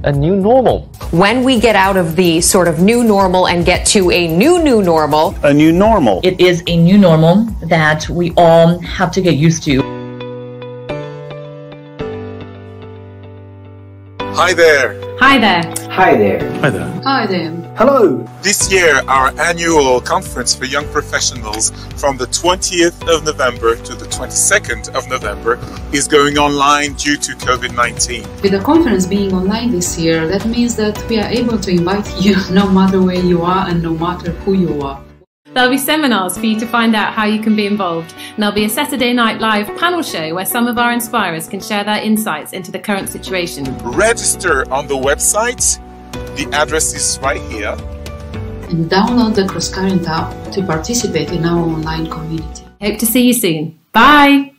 a new normal. When we get out of the sort of new normal and get to a new normal. A new normal. It is a new normal that we all have to get used to. Hi there. Hi there. Hi there. Hi there. Hi there. Hello. This year, our annual conference for young professionals from the 20th of November to the 22nd of November is going online due to COVID-19. With the conference being online this year, that means that we are able to invite you no matter where you are and no matter who you are. There'll be seminars for you to find out how you can be involved, and there'll be a Saturday night live panel show where some of our inspirers can share their insights into the current situation. Register on the website. The address is right here. And download the CrossCurrent app to participate in our online community. Hope to see you soon. Bye!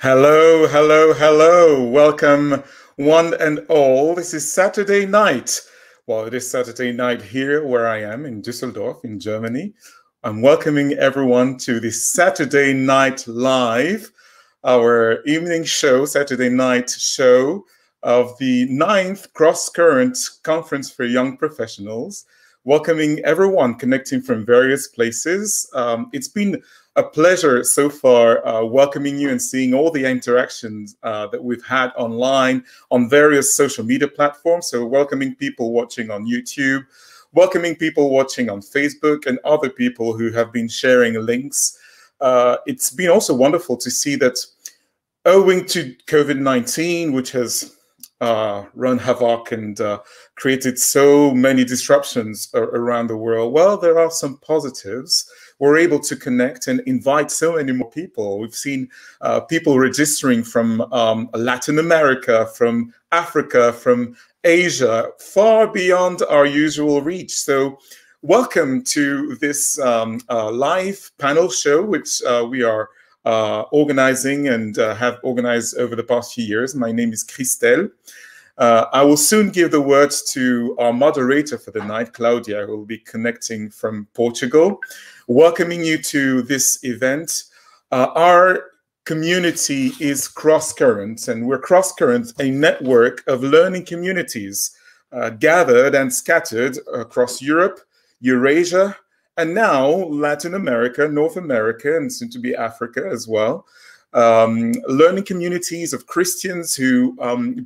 Hello, hello, hello. Welcome, one and all. This is Saturday night. Well, it is Saturday night here where I am in Düsseldorf in Germany. I'm welcoming everyone to this Saturday Night Live, our evening show, Saturday night show of the 9th Cross Current Conference for Young Professionals. Welcoming everyone connecting from various places. It's been a pleasure so far welcoming you and seeing all the interactions that we've had online on various social media platforms. So welcoming people watching on YouTube, welcoming people watching on Facebook, and other people who have been sharing links. It's been also wonderful to see that owing to COVID-19, which has run havoc and created so many disruptions around the world, well, there are some positives. We're able to connect and invite so many more people. We've seen people registering from Latin America, from Africa, from Asia, far beyond our usual reach. So welcome to this live panel show, which we are organizing and have organized over the past few years. My name is Christelle. I will soon give the words to our moderator for the night, Claudia, who will be connecting from Portugal. Welcoming you to this event. Our community is Cross Current, and we're Cross Current, a network of learning communities gathered and scattered across Europe, Eurasia, and now Latin America, North America, and soon to be Africa as well. Learning communities of Christians who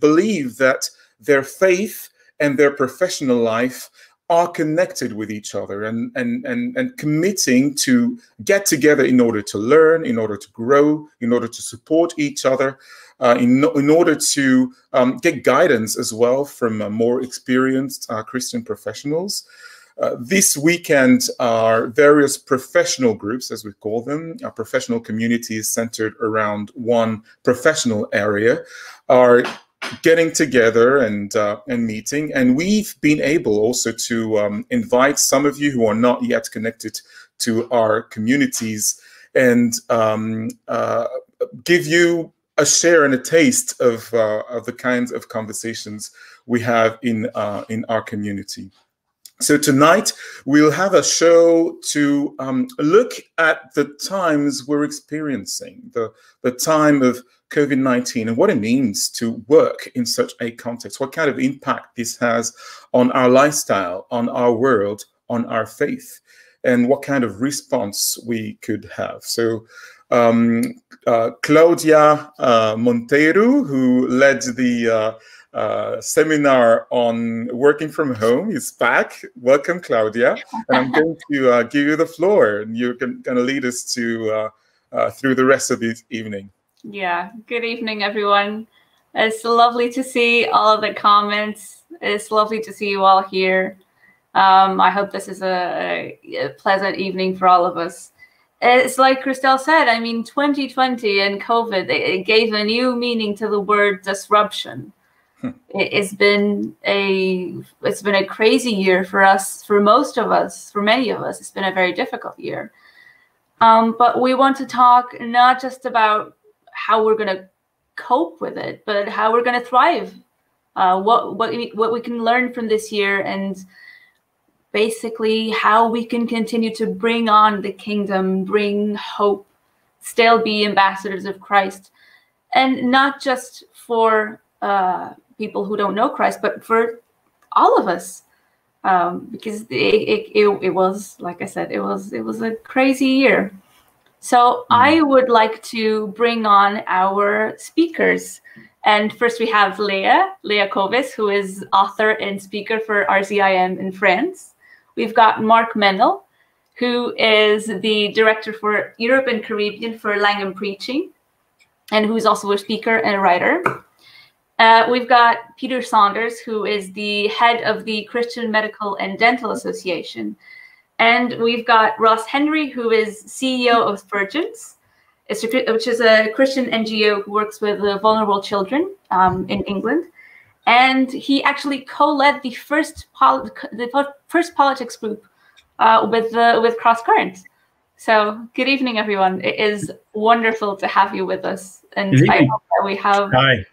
believe that their faith and their professional life are connected with each other and committing to get together in order to learn, in order to grow, in order to support each other, in order to get guidance as well from more experienced Christian professionals. This weekend, our various professional groups, as we call them, our professional communities centered around one professional area, are getting together and meeting. And we've been able also to invite some of you who are not yet connected to our communities and give you a share and a taste of the kinds of conversations we have in our community. So tonight we'll have a show to look at the times we're experiencing, the time of COVID-19 and what it means to work in such a context, what kind of impact this has on our lifestyle, on our world, on our faith, and what kind of response we could have. So Claudia Monteiro, who led the seminar on working from home, is back. Welcome, Claudia. And I'm going to give you the floor, and you're going to lead us to through the rest of this evening. Yeah, good evening, everyone. It's lovely to see all of the comments. It's lovely to see you all here. I hope this is a pleasant evening for all of us. It's like Christelle said, I mean, 2020 and COVID, it gave a new meaning to the word disruption. It's been a crazy year for us, for most of us, for many of us. It's been a very difficult year. But we want to talk not just about how we're going to cope with it, but how we're going to thrive. What we can learn from this year, and basically how we can continue to bring on the kingdom, bring hope, still be ambassadors of Christ, and not just for people who don't know Christ, but for all of us, because it was, like I said, it was a crazy year. So I would like to bring on our speakers. And first we have Leah Kovis, who is author and speaker for RCIM in France. We've got Mark Mendel, who is the director for Europe and Caribbean for Langham Preaching, and who's also a speaker and a writer. We've got Peter Saunders, who is the head of the Christian Medical and Dental Association. And we've got Ross Henry, who is CEO of Virgins, which is a Christian NGO who works with vulnerable children in England. And he actually co-led the first politics group with Cross Currents. So good evening, everyone. It is wonderful to have you with us. And I hope that we have... Hi.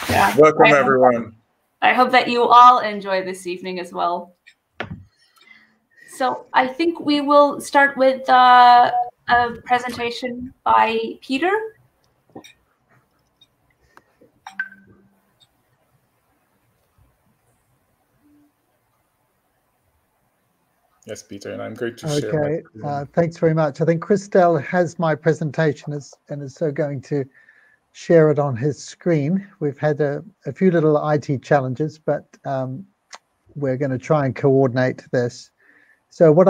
Yeah, welcome, everyone. I hope that you all enjoy this evening as well. So I think we will start with a presentation by Peter. Yes, Peter, and I'm going to share. Okay, thanks very much. I think Christel has my presentation and is so going to share it on his screen. We've had a few little IT challenges, but we're going to try and coordinate this. So what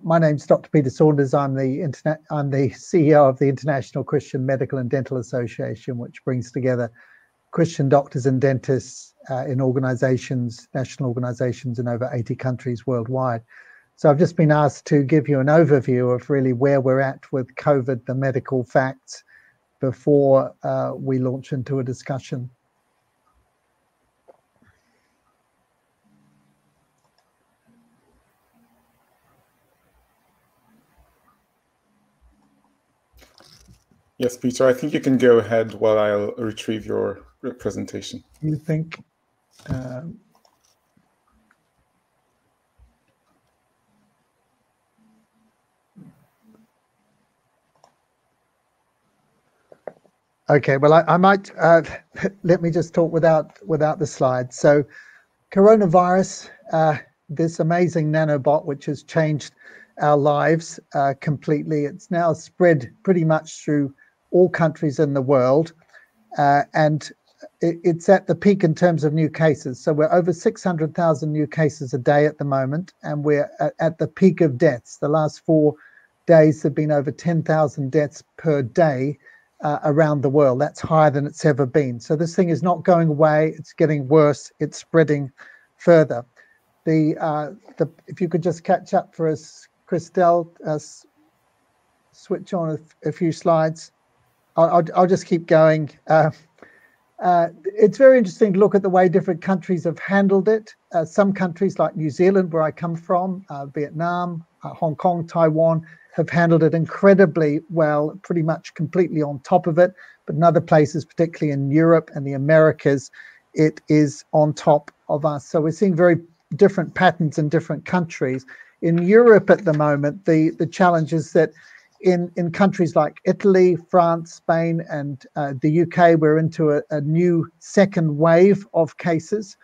my name's Dr. Peter Saunders. I'm the CEO of the International Christian Medical and Dental Association, which brings together Christian doctors and dentists in organizations, national organizations in over 80 countries worldwide. So I've just been asked to give you an overview of really where we're at with COVID, the medical facts, before we launch into a discussion. Yes, Peter, I think you can go ahead while I'll retrieve your presentation. You think? Okay, well, I might let me just talk without the slides. So, coronavirus, this amazing nanobot which has changed our lives completely. It's now spread pretty much through all countries in the world, and it's at the peak in terms of new cases. So we're over 600,000 new cases a day at the moment, and we're at the peak of deaths. The last 4 days have been over 10,000 deaths per day around the world. That's higher than it's ever been. So this thing is not going away. It's getting worse. It's spreading further. If you could just catch up for us, Christel, switch on a few slides. I'll just keep going. It's very interesting to look at the way different countries have handled it. Some countries like New Zealand, where I come from, Vietnam, Hong Kong, Taiwan, have handled it incredibly well, pretty much completely on top of it. But in other places, particularly in Europe and the Americas, it is on top of us. So we're seeing very different patterns in different countries. In Europe at the moment, the challenge is that in countries like Italy, France, Spain, and the UK, we're into a new second wave of cases.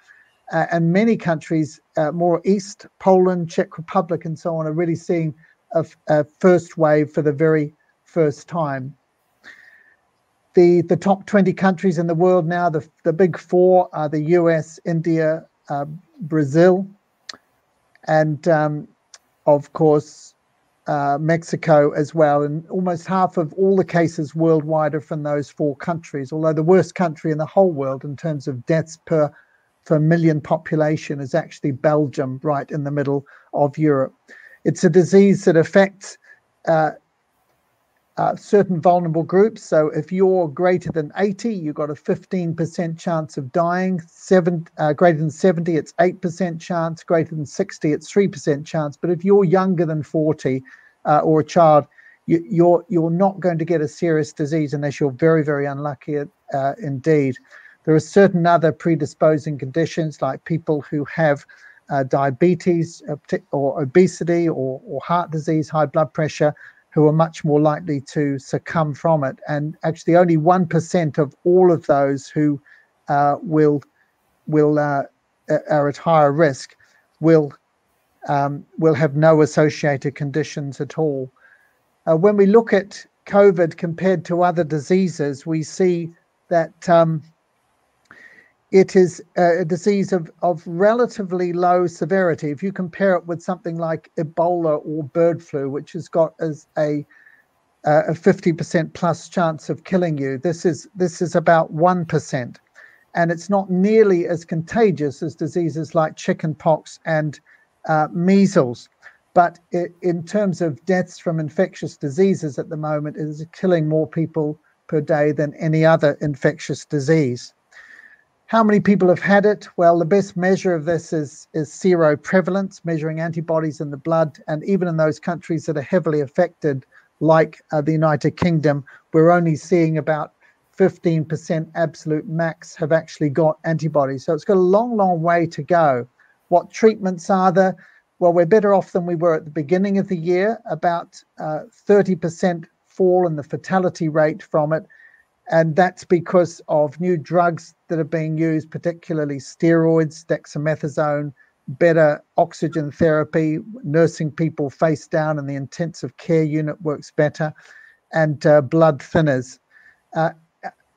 And many countries more east, Poland, Czech Republic, and so on, are really seeing a first wave for the very first time. The top 20 countries in the world now, the big four are the US, India, Brazil, and of course, Mexico as well. And almost half of all the cases worldwide are from those four countries, although the worst country in the whole world in terms of deaths per million population is actually Belgium, right in the middle of Europe. It's a disease that affects certain vulnerable groups. So if you're greater than 80, you've got a 15% chance of dying. Greater than 70, it's 8% chance. Greater than 60, it's 3% chance. But if you're younger than 40 or a child, you're not going to get a serious disease unless you're very, very unlucky indeed. There are certain other predisposing conditions, like people who have diabetes or obesity or heart disease, high blood pressure, who are much more likely to succumb from it. And actually only 1% of all of those who are at higher risk will have no associated conditions at all. When we look at COVID compared to other diseases, we see that it is a disease of relatively low severity. If you compare it with something like Ebola or bird flu, which has got as a 50% plus chance of killing you, this is about 1%, and it's not nearly as contagious as diseases like chickenpox and measles. But in terms of deaths from infectious diseases at the moment, it is killing more people per day than any other infectious disease. How many people have had it? Well, the best measure of this is seroprevalence, measuring antibodies in the blood. And even in those countries that are heavily affected, like the United Kingdom, we're only seeing about 15% absolute max have actually got antibodies. So it's got a long, long way to go. What treatments are there? Well, we're better off than we were at the beginning of the year, about 30% fall in the fatality rate from it. And that's because of new drugs that are being used, particularly steroids, dexamethasone, better oxygen therapy, nursing people face down in the intensive care unit works better, and blood thinners.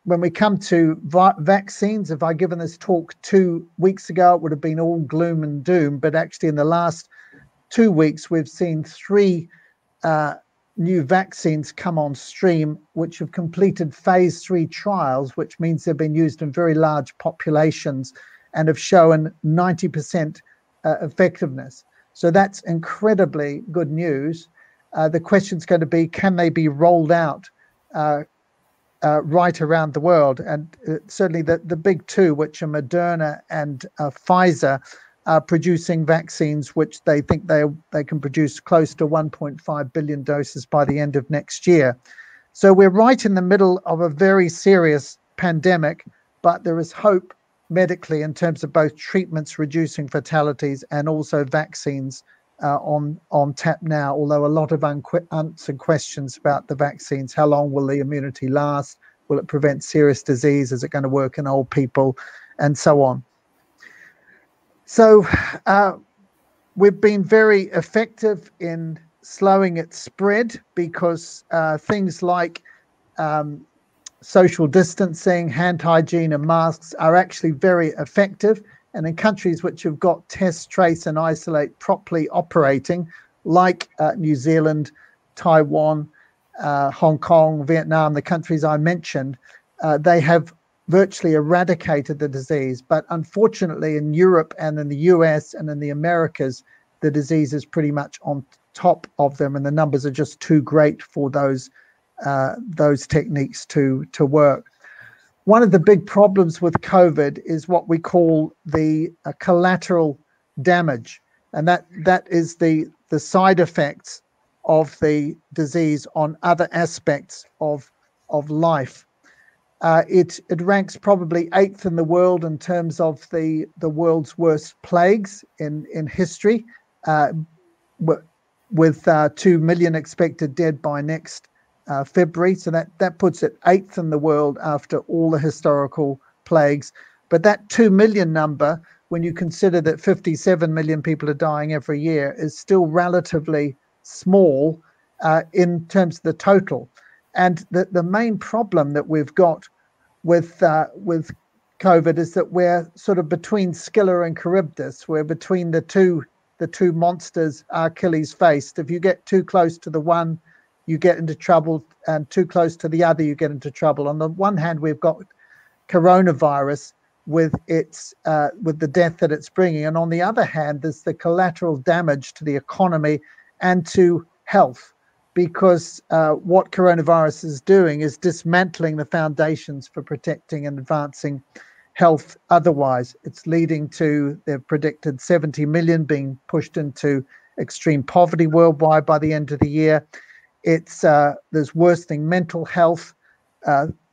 When we come to vaccines, if I'd given this talk 2 weeks ago, it would have been all gloom and doom. But actually in the last 2 weeks, we've seen 3 new vaccines come on stream, which have completed phase 3 trials, which means they've been used in very large populations and have shown 90% effectiveness. So that's incredibly good news. The question's going to be, can they be rolled out right around the world? And certainly the big 2, which are Moderna and Pfizer, are producing vaccines which they think they can produce close to 1.5 billion doses by the end of next year. So we're right in the middle of a very serious pandemic, but there is hope medically in terms of both treatments reducing fatalities and also vaccines on tap now, although a lot of unanswered questions about the vaccines. How long will the immunity last? Will it prevent serious disease? Is it going to work in old people? And so on. So we've been very effective in slowing its spread because things like social distancing, hand hygiene and masks are actually very effective. And in countries which have got test, trace and isolate properly operating, like New Zealand, Taiwan, Hong Kong, Vietnam, the countries I mentioned, they have virtually eradicated the disease. But unfortunately in Europe and in the US and in the Americas, the disease is pretty much on top of them, and the numbers are just too great for those techniques to work. One of the big problems with COVID is what we call the collateral damage, and that is the side effects of the disease on other aspects of life. It ranks probably 8th in the world in terms of the world's worst plagues in history, with 2 million expected dead by next February. So that puts it 8th in the world after all the historical plagues. But that 2 million number, when you consider that 57 million people are dying every year, is still relatively small in terms of the total. And the main problem that we've got with COVID is that we're sort of between Scylla and Charybdis. We're between the two monsters Achilles faced. If you get too close to the one, you get into trouble, and too close to the other, you get into trouble. On the one hand, we've got coronavirus with the death that it's bringing, and on the other hand, there's the collateral damage to the economy and to health, because what coronavirus is doing is dismantling the foundations for protecting and advancing health otherwise. It's leading to, they've predicted 70 million being pushed into extreme poverty worldwide by the end of the year. There's worsening mental health,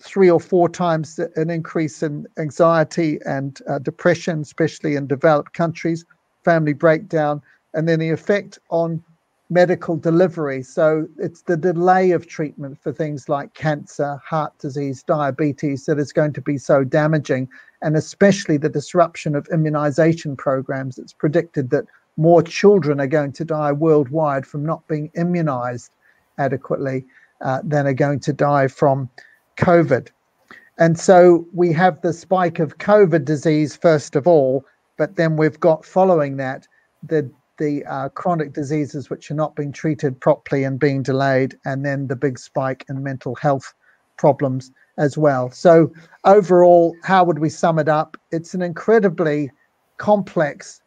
3 or 4 times an increase in anxiety and depression, especially in developed countries, family breakdown, and then the effect on medical delivery. So it's the delay of treatment for things like cancer, heart disease, diabetes that is going to be so damaging, and especially the disruption of immunization programs. It's predicted that more children are going to die worldwide from not being immunized adequately than are going to die from COVID. And so we have the spike of COVID disease first of all, but then we've got following that the chronic diseases which are not being treated properly and being delayed, and then the big spike in mental health problems as well. So overall, how would we sum it up? It's an incredibly complex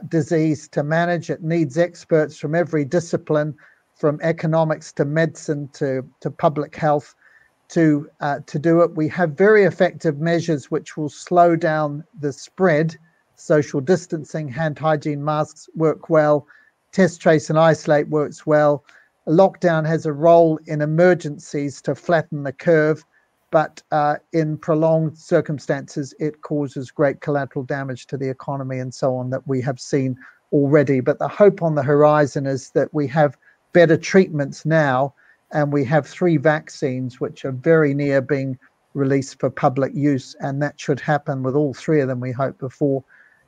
disease to manage. It needs experts from every discipline, from economics to medicine to public health to do it. We have very effective measures which will slow down the spread. Social distancing, hand hygiene, masks work well. Test, trace and isolate works well. Lockdown has a role in emergencies to flatten the curve, but in prolonged circumstances, it causes great collateral damage to the economy and so on that we have seen already. But the hope on the horizon is that we have better treatments now, and we have 3 vaccines which are very near being released for public use, and that should happen with all 3 of them, we hope, before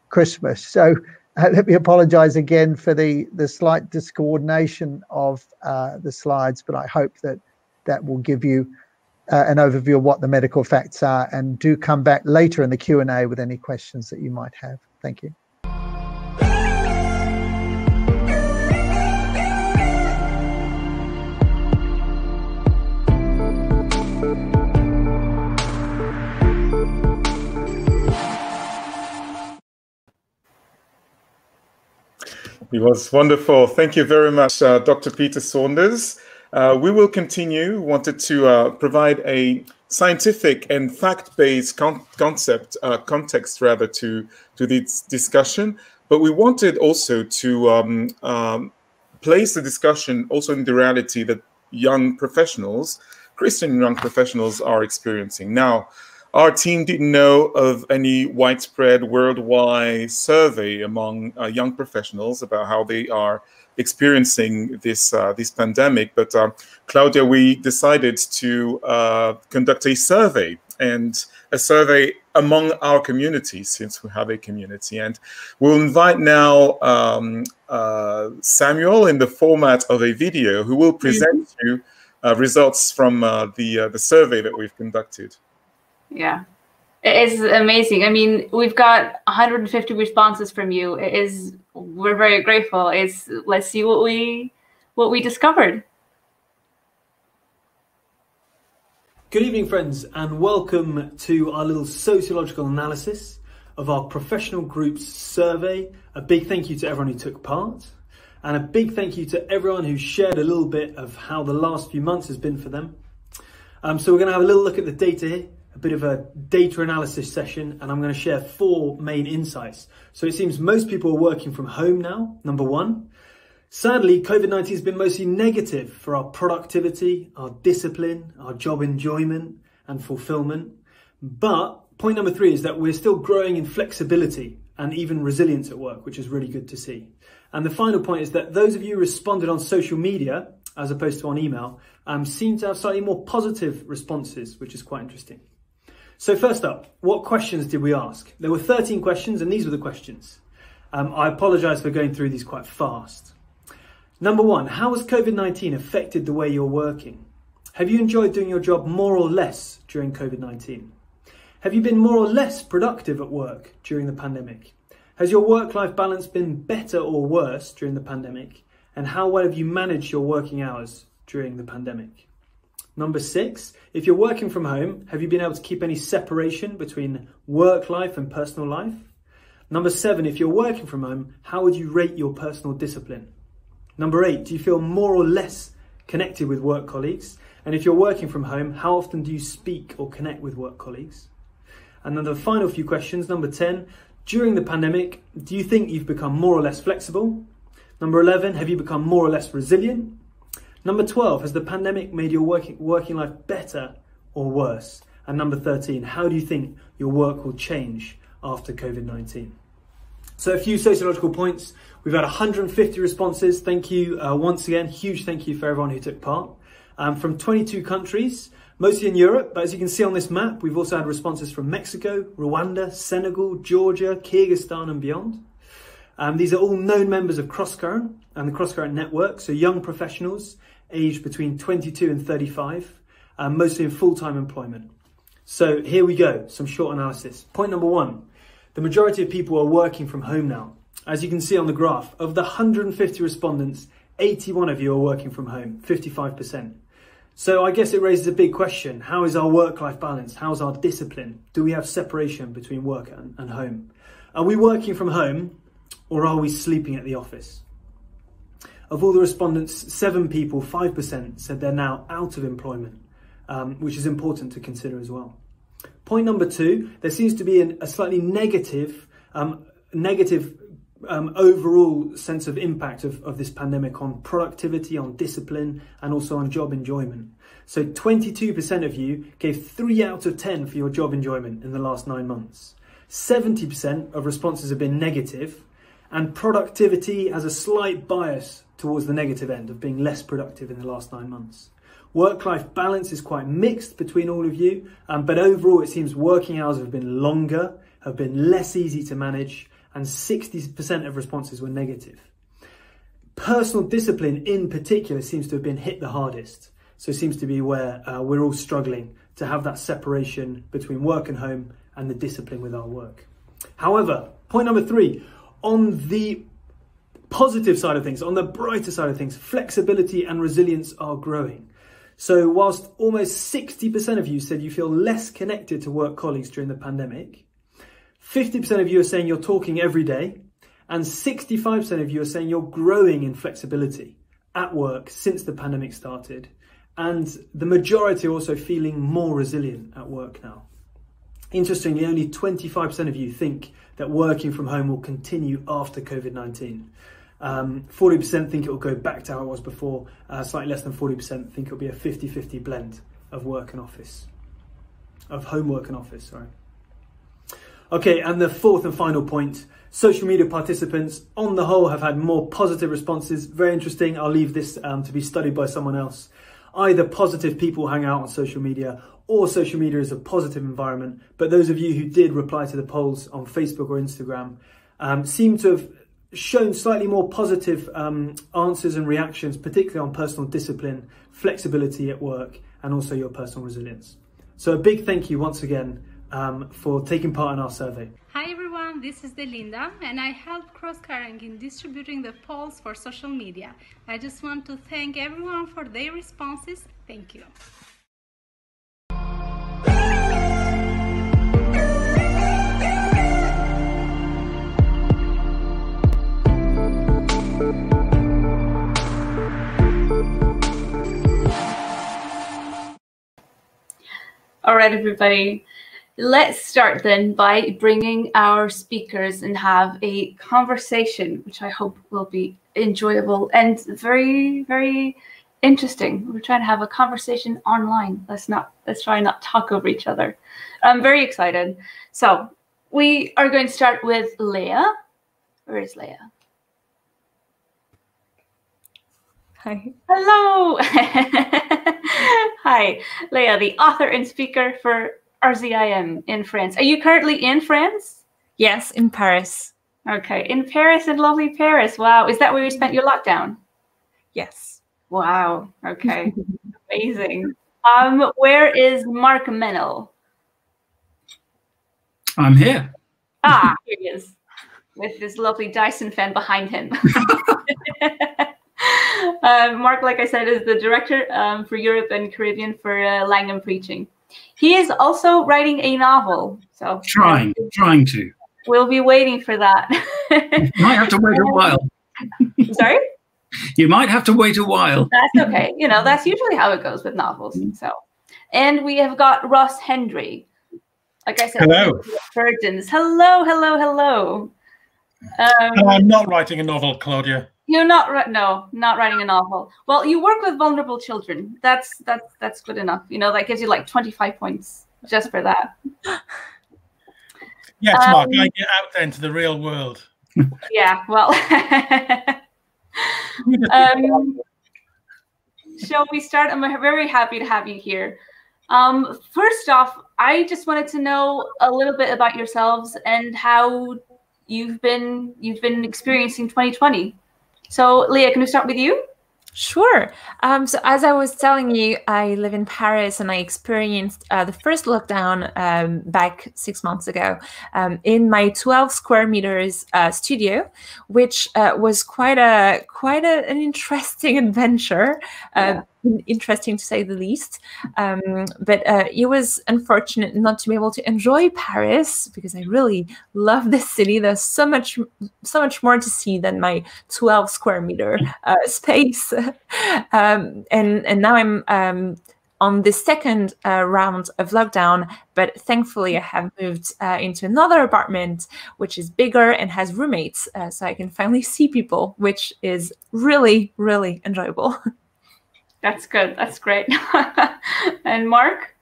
Christmas. So let me apologize again for the slight discoordination of the slides, but I hope that will give you an overview of what the medical facts are, and do come back later in the Q&A with any questions that you might have. Thank you. It was wonderful. Thank you very much, Dr. Peter Saunders. We will continue. We wanted to provide a scientific and fact-based context to this discussion, but we wanted also to place the discussion also in the reality that young professionals, Christian young professionals, are experiencing. Now, our team didn't know of any widespread worldwide survey among young professionals about how they are experiencing this pandemic. But Claudia, we decided to conduct a survey, and a survey among our community, since we have a community. And we'll invite now Samuel in the format of a video, who will present you results from the survey that we've conducted. Yeah, it is amazing. I mean, we've got 150 responses from you. We're very grateful. Let's see what we discovered. Good evening, friends, and welcome to our little sociological analysis of our professional group's survey. A big thank you to everyone who took part, and a big thank you to everyone who shared a little bit of how the last few months has been for them. So we're going to have a little look at the data here. A bit of a data analysis session, and I'm going to share 4 main insights. So it seems most people are working from home now, number 1. Sadly, COVID-19 has been mostly negative for our productivity, our discipline, our job enjoyment and fulfillment. But point number 3 is that we're still growing in flexibility and even resilience at work, which is really good to see. And the final point is that those of you who responded on social media, as opposed to on email, seem to have slightly more positive responses, which is quite interesting. So first up, what questions did we ask? There were 13 questions, and these were the questions. I apologise for going through these quite fast. Number 1, how has COVID-19 affected the way you're working? Have you enjoyed doing your job more or less during COVID-19? Have you been more or less productive at work during the pandemic? Has your work-life balance been better or worse during the pandemic? And how well have you managed your working hours during the pandemic? Number 6, if you're working from home, have you been able to keep any separation between work life and personal life? Number 7, if you're working from home, how would you rate your personal discipline? Number 8, do you feel more or less connected with work colleagues? And if you're working from home, how often do you speak or connect with work colleagues? And then the final few questions, number 10, during the pandemic, do you think you've become more or less flexible? Number 11, have you become more or less resilient? Number 12, has the pandemic made your working life better or worse? And number 13, how do you think your work will change after COVID-19? So a few sociological points. We've had 150 responses. Thank you once again. Huge thank you for everyone who took part. From 22 countries, mostly in Europe. But as you can see on this map, we've also had responses from Mexico, Rwanda, Senegal, Georgia, Kyrgyzstan and beyond. These are all known members of Crosscurrent and the Crosscurrent network. So young professionals aged between 22 and 35, mostly in full-time employment. So here we go, some short analysis. Point number one, the majority of people are working from home now. As you can see on the graph, of the 150 respondents, 81 of you are working from home, 55%. So I guess it raises a big question. How is our work-life balance? How's our discipline? Do we have separation between work and home? Are we working from home or are we sleeping at the office? Of all the respondents, 7 people, 5%, said they're now out of employment, which is important to consider as well. Point number 2, there seems to be a slightly negative overall sense of impact of this pandemic on productivity, on discipline, and also on job enjoyment. So 22% of you gave 3 out of 10 for your job enjoyment in the last 9 months. 70% of responses have been negative, and productivity has a slight bias towards the negative end of being less productive in the last 9 months. Work-life balance is quite mixed between all of you, but overall it seems working hours have been longer, have been less easy to manage, and 60% of responses were negative. Personal discipline in particular seems to have been hit the hardest. So it seems to be where we're all struggling to have that separation between work and home and the discipline with our work. However, point number 3, on the positive side of things, on the brighter side of things, flexibility and resilience are growing. So whilst almost 60% of you said you feel less connected to work colleagues during the pandemic, 50% of you are saying you're talking every day, and 65% of you are saying you're growing in flexibility at work since the pandemic started. And the majority are also feeling more resilient at work now. Interestingly, only 25% of you think that working from home will continue after COVID-19. 40% think it will go back to how it was before. Slightly less than 40% think it'll be a 50-50 blend of work and office, of homework and office, sorry. Okay, and the fourth and final point, social media participants on the whole have had more positive responses. Very interesting. I'll leave this to be studied by someone else. Either positive people hang out on social media or social media is a positive environment. But those of you who did reply to the polls on Facebook or Instagram seem to have shown slightly more positive answers and reactions, particularly on personal discipline, flexibility at work, and also your personal resilience. So a big thank you once again for taking part in our survey. Hi everyone, this is Delinda and I helped Crosscurrent in distributing the polls for social media. I just want to thank everyone for their responses. Thank you. All right, everybody. Let's start then by bringing our speakers and have a conversation, which I hope will be enjoyable and very, very interesting. We're trying to have a conversation online. Let's try not talk over each other. I'm very excited. So we are going to start with Leah. Where is Leah? Hi. Hello. Hi, Leah, the author and speaker for RZIM in France. Are you currently in France? Yes, in Paris. Okay, in Paris, in lovely Paris. Wow, is that where you spent your lockdown? Yes. Wow, okay, amazing. Where is Mark Mennel? I'm here. Ah, here he is, with this lovely Dyson fan behind him. Mark, like I said, is the director for Europe and Caribbean for Langham Preaching. He is also writing a novel. So trying to. We'll be waiting for that. You might have to wait a while. Sorry? You might have to wait a while. That's okay. You know, that's usually how it goes with novels. So, and we have got Ross Hendry. Like I said, hello. Virgins. Hello, hello, hello. I'm not writing a novel, Claudia. You're not not writing a novel. Well, you work with vulnerable children. That's good enough. You know, that gives you like 25 points just for that. Yes, Mark, I get out there into the real world. Yeah, well, shall we start? I'm very happy to have you here. First off, I just wanted to know a little bit about yourselves and how you've been experiencing 2020. So, Leah, can we start with you? Sure. So as I was telling you, I live in Paris and I experienced the first lockdown back 6 months ago in my 12 square meters studio, which was quite an interesting adventure. Interesting to say the least. But it was unfortunate not to be able to enjoy Paris because I really love this city. There's so much more to see than my 12 square meter space. And now I'm on the second round of lockdown, but thankfully I have moved into another apartment, which is bigger and has roommates, so I can finally see people, which is really, really enjoyable. That's good. That's great. And Mark?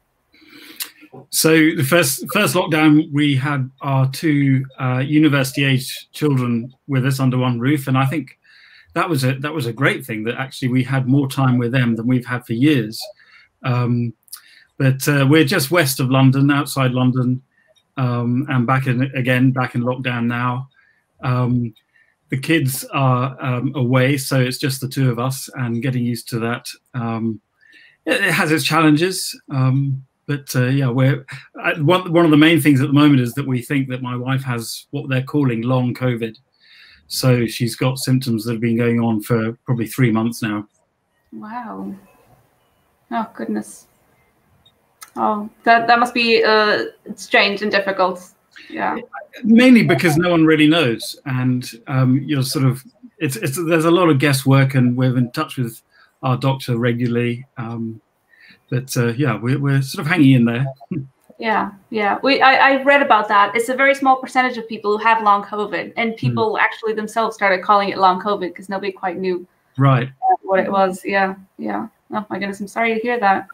So the first lockdown, we had our two university-age children with us under one roof, and I think that was a great thing that actually we had more time with them than we've had for years. But we're just west of London, outside London, and back in lockdown now. The kids are away, so it's just the two of us, and getting used to that. It has its challenges, but yeah, one of the main things at the moment is that we think that my wife has what they're calling long COVID. So she's got symptoms that have been going on for probably 3 months now. Wow. Oh, goodness. Oh, that must be strange and difficult. Yeah. Mainly because no one really knows, and you're sort of there's a lot of guesswork, and we're in touch with our doctor regularly. But yeah, we're sort of hanging in there. Yeah. I read about that. It's a very small percentage of people who have long COVID, and people actually themselves started calling it long COVID because nobody quite knew what it was. Yeah. Oh my goodness, I'm sorry to hear that.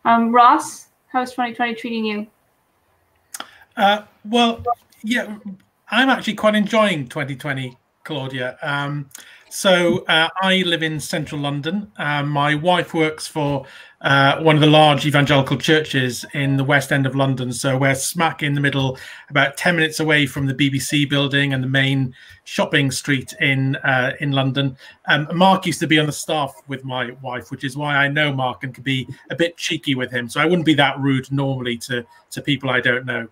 Ross, how's 2020 treating you? Well, yeah, I'm actually quite enjoying 2020, Claudia. So I live in central London. My wife works for one of the large evangelical churches in the West End of London. So we're smack in the middle, about 10 minutes away from the BBC building and the main shopping street in London. Mark used to be on the staff with my wife, which is why I know Mark and could be a bit cheeky with him. So I wouldn't be that rude normally to people I don't know.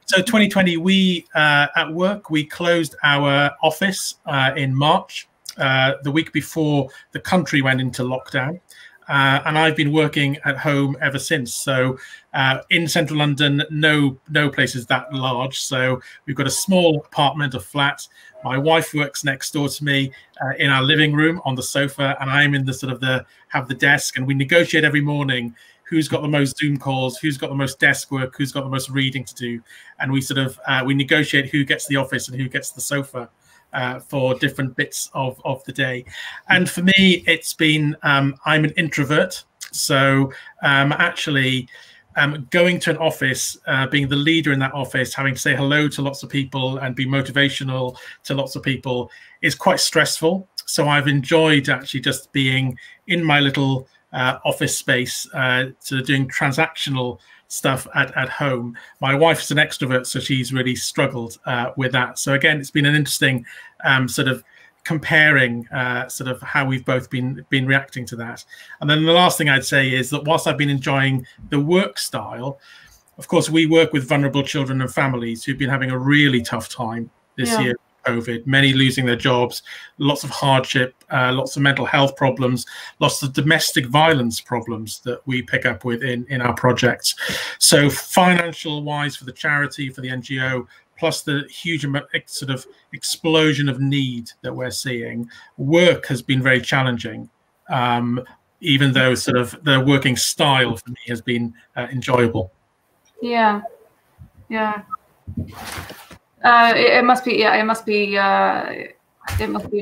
So 2020, we at work, we closed our office in March, the week before the country went into lockdown. And I've been working at home ever since. So in central London, no place is that large. So we've got a small apartment, a flat. My wife works next door to me in our living room on the sofa, and I'm in the sort of have the desk, and we negotiate every morning who's got the most Zoom calls, who's got the most desk work, who's got the most reading to do. And we sort of, we negotiate who gets the office and who gets the sofa for different bits of the day. And for me, it's been, I'm an introvert. So actually going to an office, being the leader in that office, having to say hello to lots of people and be motivational to lots of people is quite stressful. So I've enjoyed actually just being in my little office space, sort of doing transactional stuff at home. My wife is an extrovert, so she's really struggled with that. So again, it's been an interesting sort of comparing sort of how we've both been reacting to that. And then the last thing I'd say is that whilst I've been enjoying the work style, of course, we work with vulnerable children and families who've been having a really tough time this year. COVID, many losing their jobs, lots of hardship, lots of mental health problems, lots of domestic violence problems that we pick up with in our projects. So financial wise for the charity, for the NGO, plus the huge sort of explosion of need that we're seeing, work has been very challenging, even though sort of the working style for me has been enjoyable. Yeah. It must be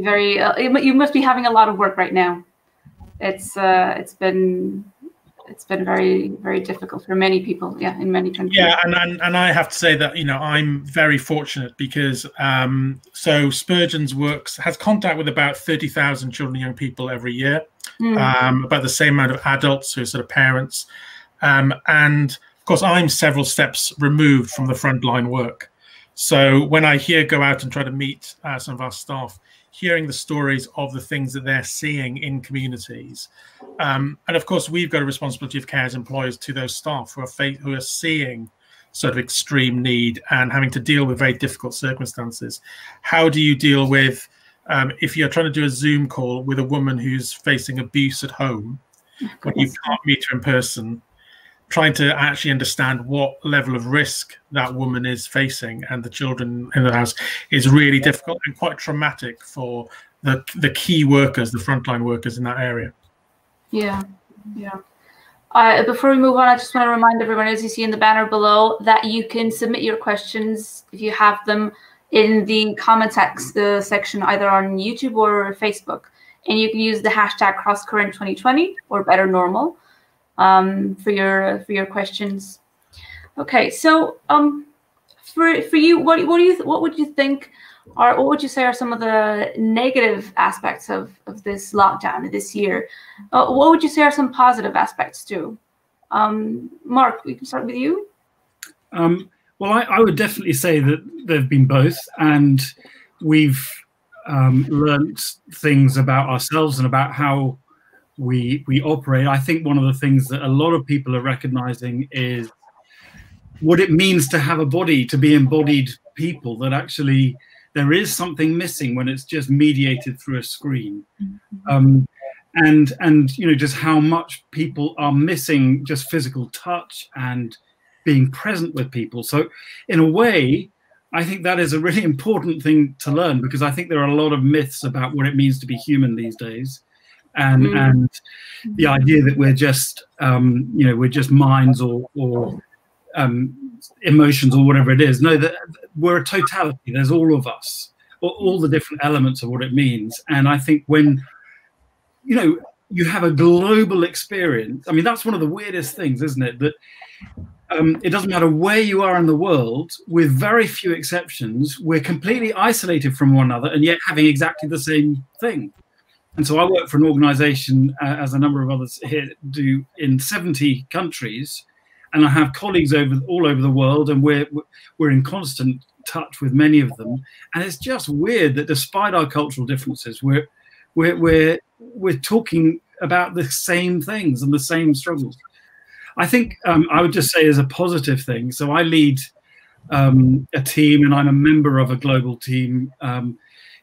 very. You must be having a lot of work right now. It's been it's been very, very difficult for many people, in many countries. Yeah, and I have to say that, I'm very fortunate because so Spurgeon's works has contact with about 30,000 children and young people every year, about the same amount of adults who are sort of parents, and of course I'm several steps removed from the frontline work. So when I go out and try to meet some of our staff, hearing the stories of the things that they're seeing in communities. And of course, we've got a responsibility of care as employers to those staff who are seeing sort of extreme need and having to deal with very difficult circumstances. How do you deal with, if you're trying to do a Zoom call with a woman who's facing abuse at home, when you can't meet her in person, trying to actually understand what level of risk that woman is facing and the children in the house is really difficult and quite traumatic for the key workers, the frontline workers in that area. Yeah. Before we move on, I just want to remind everyone, as you see in the banner below, that you can submit your questions if you have them in the comment section, either on YouTube or Facebook. And you can use the hashtag CrossCurrent2020 or Better Normal for your questions. Okay, so for you, what would you think, or what would you say are some of the negative aspects of this lockdown this year? What would you say are some positive aspects too? Mark, we can start with you. Well, I would definitely say that there have been both, and we've learned things about ourselves and about how we operate. I think one of the things that a lot of people are recognizing is what it means to have a body, to be embodied people, that actually there is something missing when it's just mediated through a screen. And just how much people are missing just physical touch and being present with people. So in a way, I think that is a really important thing to learn, because I think there are a lot of myths about what it means to be human these days. And the idea that we're just we're just minds or emotions or whatever it is. No, that we're a totality. There's all of us, all the different elements of what it means. And I think when you have a global experience, I mean, that's one of the weirdest things, isn't it? That it doesn't matter where you are in the world, with very few exceptions, we're completely isolated from one another and yet having exactly the same thing. And so I work for an organization, as a number of others here do, in 70 countries, and I have colleagues all over the world, and we're in constant touch with many of them. And it's just weird that despite our cultural differences, we're talking about the same things and the same struggles. I think I would just say as a positive thing. So I lead a team, and I'm a member of a global team,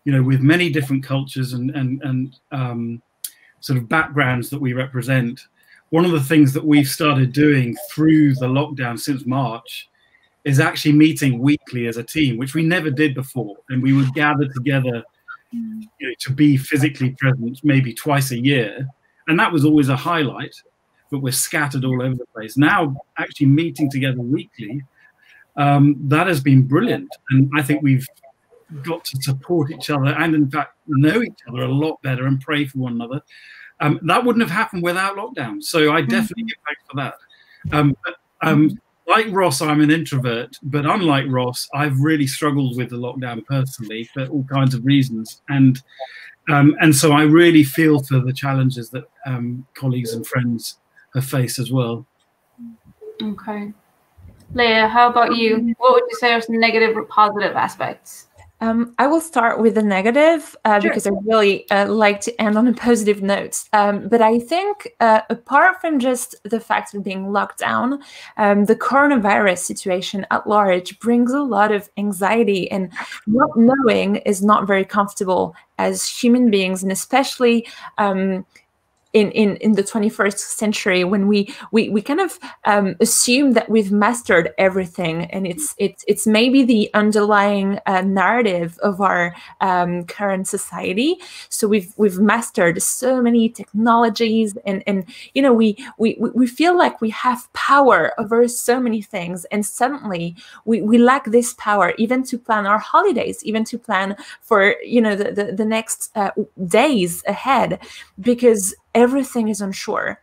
with many different cultures and sort of backgrounds that we represent. One of the things that we've started doing through the lockdown since March is actually meeting weekly as a team, which we never did before. And we would gather together to be physically present maybe twice a year. And that was always a highlight, but we're scattered all over the place. Now, actually meeting together weekly, that has been brilliant. And I think we've got to support each other and, in fact, know each other a lot better and pray for one another. That wouldn't have happened without lockdown. So I definitely give thanks for that. Like Ross, I'm an introvert, but unlike Ross, I've really struggled with the lockdown personally for all kinds of reasons. And so I really feel for the challenges that colleagues and friends have faced as well. Okay. Leah, how about you? What would you say are some negative or positive aspects? I will start with the negative because I really like to end on a positive note. But I think apart from just the fact of being locked down, the coronavirus situation at large brings a lot of anxiety, and not knowing is not very comfortable as human beings, and especially in the 21st century, when we kind of assume that we've mastered everything, and it's maybe the underlying narrative of our current society. So we've mastered so many technologies, and we feel like we have power over so many things, and suddenly we lack this power, even to plan our holidays, even to plan for the next days ahead, because everything is unsure.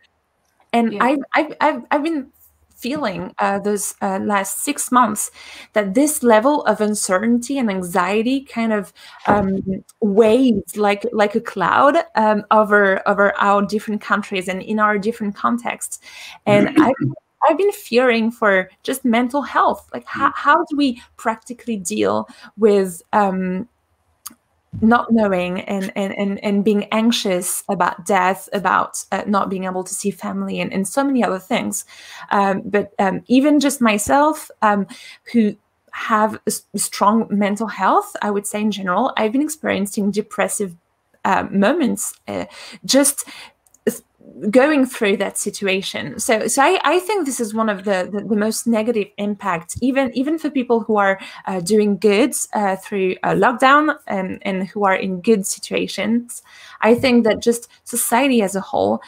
And I've been feeling those last 6 months that this level of uncertainty and anxiety kind of weighs like a cloud over our different countries and in our different contexts. And I've been fearing for just mental health. Like, how do we practically deal with not knowing and being anxious about death, about not being able to see family, and so many other things. But even just myself, who have a strong mental health, I would say in general, I've been experiencing depressive moments just going through that situation. So I think this is one of the most negative impacts, even for people who are doing good through a lockdown and who are in good situations. I think that just society as a whole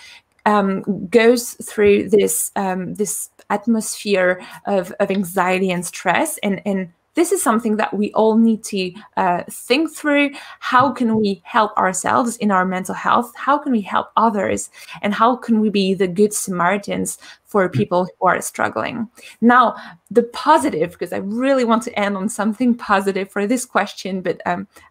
goes through this this atmosphere of anxiety and stress, and this is something that we all need to think through. How can we help ourselves in our mental health? How can we help others? And how can we be the good Samaritans for people who are struggling? Now, the positive, because I really want to end on something positive for this question, but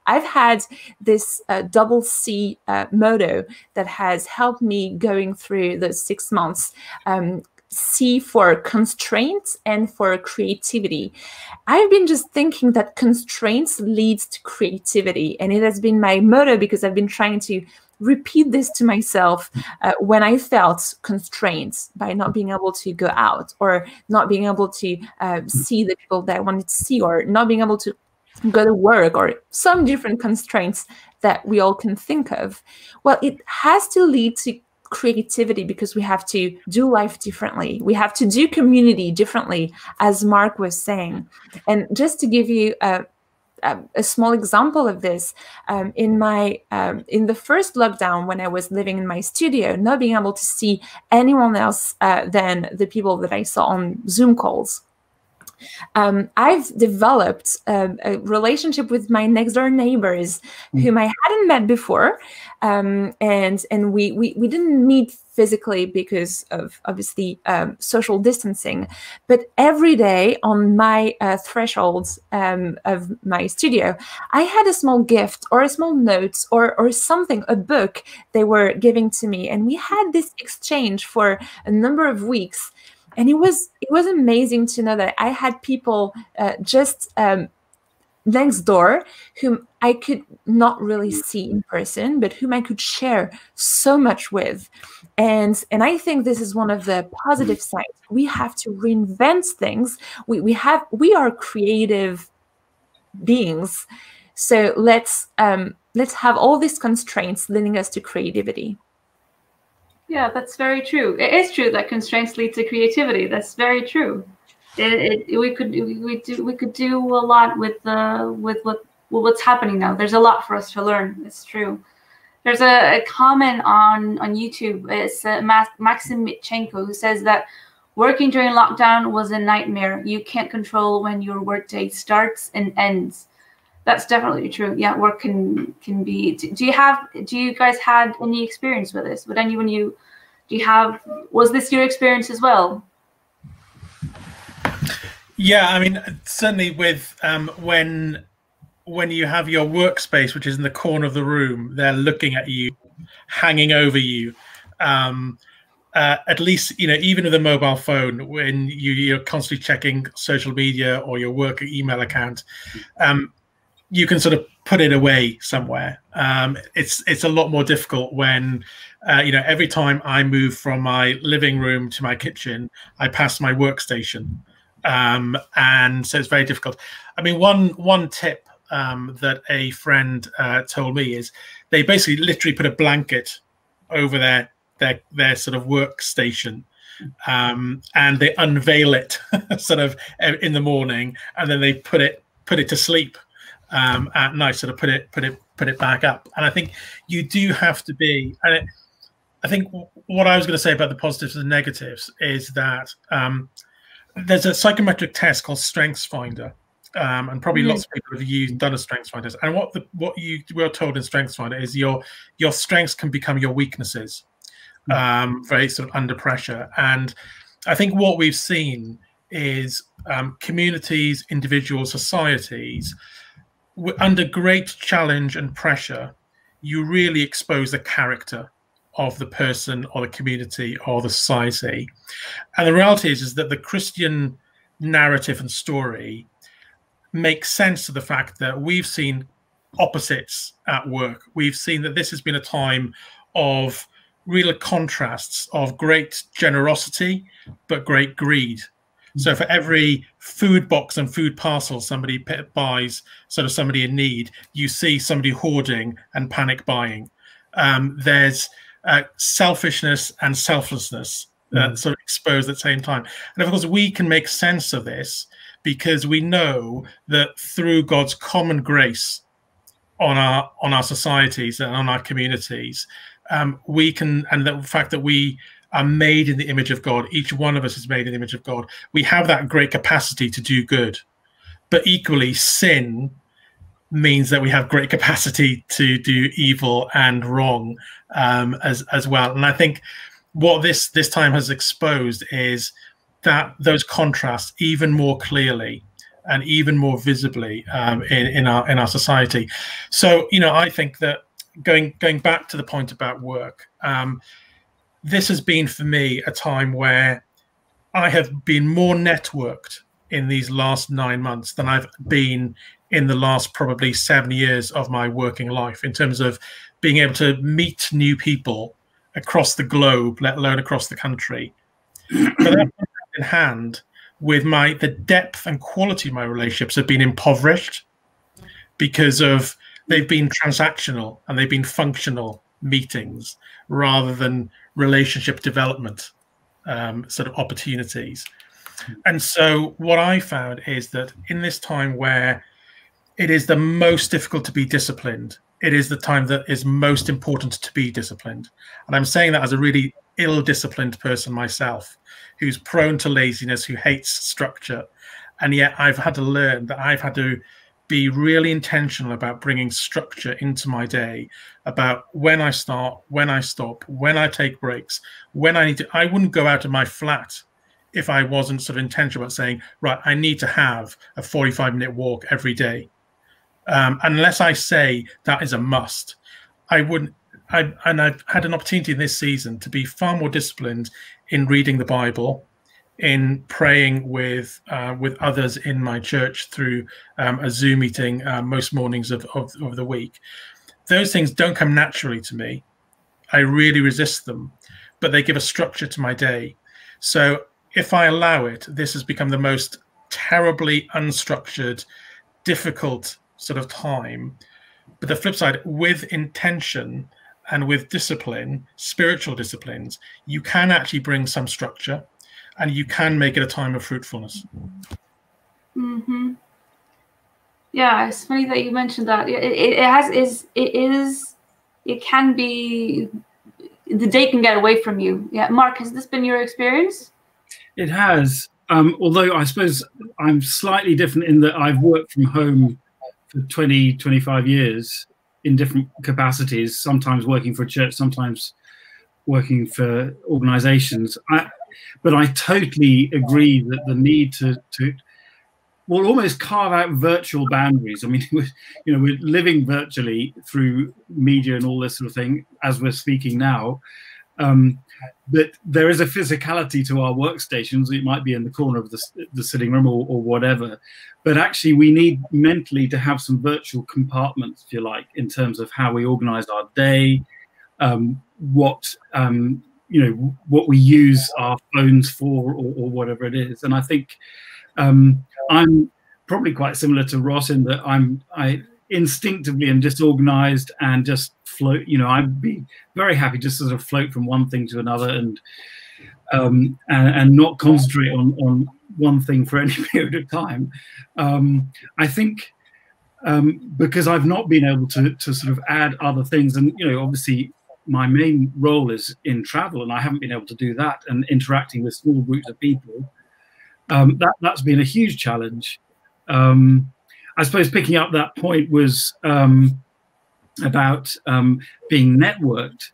I've had this double C motto that has helped me going through those 6 months. C for constraints and for creativity. I've been just thinking that constraints leads to creativity, and it has been my motto because I've been trying to repeat this to myself when I felt constraints by not being able to go out, or not being able to see the people that I wanted to see, or not being able to go to work, or some different constraints that we all can think of. Well, it has to lead to creativity, because we have to do life differently. We have to do community differently, as Mark was saying. And just to give you a small example of this, in the first lockdown, when I was living in my studio, not being able to see anyone else than the people that I saw on Zoom calls, I've developed a relationship with my next door neighbors whom I hadn't met before. And we didn't meet physically because of obviously social distancing, but every day on my thresholds of my studio, I had a small gift or a small note or something, a book they were giving to me. And we had this exchange for a number of weeks. And it was amazing to know that I had people just next door whom I could not really see in person, but whom I could share so much with. And I think this is one of the positive sides. We have to reinvent things. We are creative beings. So let's have all these constraints leading us to creativity. Yeah, that's very true. It is true that constraints lead to creativity. That's very true. We could do a lot with what's happening now. There's a lot for us to learn. It's true. There's a comment on YouTube. It's Maxim Mitchenko, who says that working during lockdown was a nightmare. You can't control when your workday starts and ends. That's definitely true. Yeah, work can be. Do you guys had any experience with this? Was this your experience as well? Yeah, I mean, certainly with when you have your workspace, which is in the corner of the room, they're looking at you, hanging over you. At least, even with a mobile phone, when you're constantly checking social media or your work email account, you can sort of put it away somewhere. It's a lot more difficult when, every time I move from my living room to my kitchen, I pass my workstation. And so it's very difficult. I mean, one tip that a friend told me is they basically literally put a blanket over their sort of workstation, and they unveil it sort of in the morning, and then they put it to sleep at night, sort of put it back up. And I think you do have to be. And I think what I was going to say about the positives and negatives is that there's a psychometric test called StrengthsFinder, and probably lots of people have done a StrengthsFinder. And what you were told in StrengthsFinder is your strengths can become your weaknesses. very sort of under pressure. And I think what we've seen is communities, individuals, societies, under great challenge and pressure, you really expose the character of the person or the community or the society. And the reality is that the Christian narrative and story makes sense to the fact that we've seen opposites at work. We've seen that this has been a time of real contrasts, of great generosity, but great greed. So for every food box and food parcel somebody buys, sort of somebody in need, you see somebody hoarding and panic buying. There's selfishness and selflessness sort of exposed at the same time. And of course, we can make sense of this because we know that through God's common grace on our societies and on our communities, we can, and the fact that we are made in the image of God, each one of us is made in the image of God, we have that great capacity to do good. But equally, sin means that we have great capacity to do evil and wrong as well. And I think what this time has exposed is that those contrasts even more clearly and even more visibly in our society. So, you know, I think that going back to the point about work, this has been for me a time where I have been more networked in these last 9 months than I've been in the last probably 7 years of my working life, in terms of being able to meet new people across the globe, let alone across the country. But that in hand with the depth and quality of my relationships have been impoverished because of they've been transactional and they've been functional meetings rather than relationship development sort of opportunities. And so what I found is that in this time where it is the most difficult to be disciplined, it is the time that is most important to be disciplined. And I'm saying that as a really ill-disciplined person myself, who's prone to laziness, who hates structure. And yet I've had to learn that I've had to be really intentional about bringing structure into my day, about when I start, when I stop, when I take breaks, when I need to. I wouldn't go out of my flat if I wasn't sort of intentional about saying, right, I need to have a 45-minute walk every day. Unless I say that is a must, I wouldn't. And I've had an opportunity in this season to be far more disciplined in reading the Bible, in praying with others in my church through a Zoom meeting most mornings of the week. Those things don't come naturally to me. I really resist them, but they give a structure to my day. So if I allow it, this has become the most terribly unstructured, difficult sort of time. But the flip side, with intention and with discipline, spiritual disciplines, you can actually bring some structure and you can make it a time of fruitfulness. Mm-hmm. Yeah, it's funny that you mentioned that. It can be, the day can get away from you. Yeah, Mark, has this been your experience? It has, although I suppose I'm slightly different in that I've worked from home for 20, 25 years in different capacities, sometimes working for a church, sometimes working for organizations. But I totally agree that the need to well, almost carve out virtual boundaries. I mean, we're living virtually through media and all this sort of thing as we're speaking now. But there is a physicality to our workstations. It might be in the corner of the sitting room or whatever. But actually, we need mentally to have some virtual compartments, if you like, in terms of how we organize our day, what we use our phones for or whatever it is. And I think I'm probably quite similar to Ross in that I instinctively am disorganized and just float. I'd be very happy to sort of float from one thing to another and not concentrate on one thing for any period of time. I think because I've not been able to sort of add other things, and obviously my main role is in travel, and I haven't been able to do that, and interacting with small groups of people. That's been a huge challenge. I suppose picking up that point was about being networked.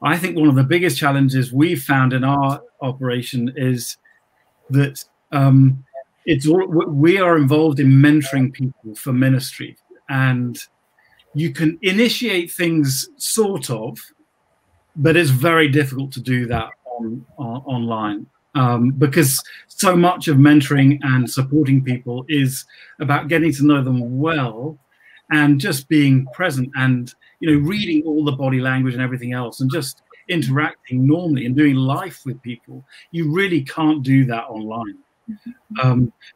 I think one of the biggest challenges we've found in our operation is that we are involved in mentoring people for ministry, and you can initiate things sort of, but it's very difficult to do that online because so much of mentoring and supporting people is about getting to know them well and just being present and, you know, reading all the body language and everything else and just interacting normally and doing life with people. You really can't do that online.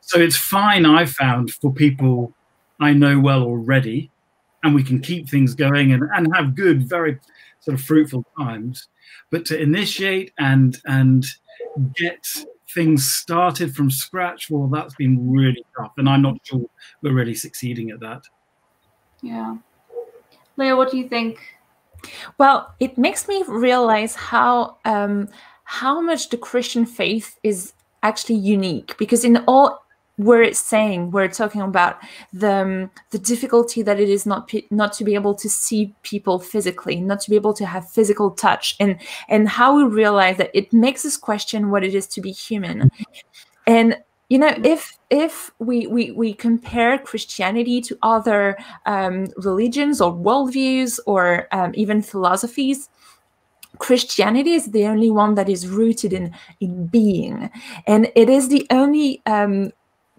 So it's fine, I've found, for people I know well already, and we can keep things going and have good, very sort of fruitful times. But to initiate and get things started from scratch, well, that's been really tough. And I'm not sure we're really succeeding at that. Yeah. Leah, what do you think? Well, it makes me realize how much the Christian faith is actually unique, because in all we're talking about the difficulty that it is not to be able to see people physically, not to be able to have physical touch, and how we realize that it makes us question what it is to be human. And you know, if we compare Christianity to other religions or worldviews or even philosophies, Christianity is the only one that is rooted in being, and it is the only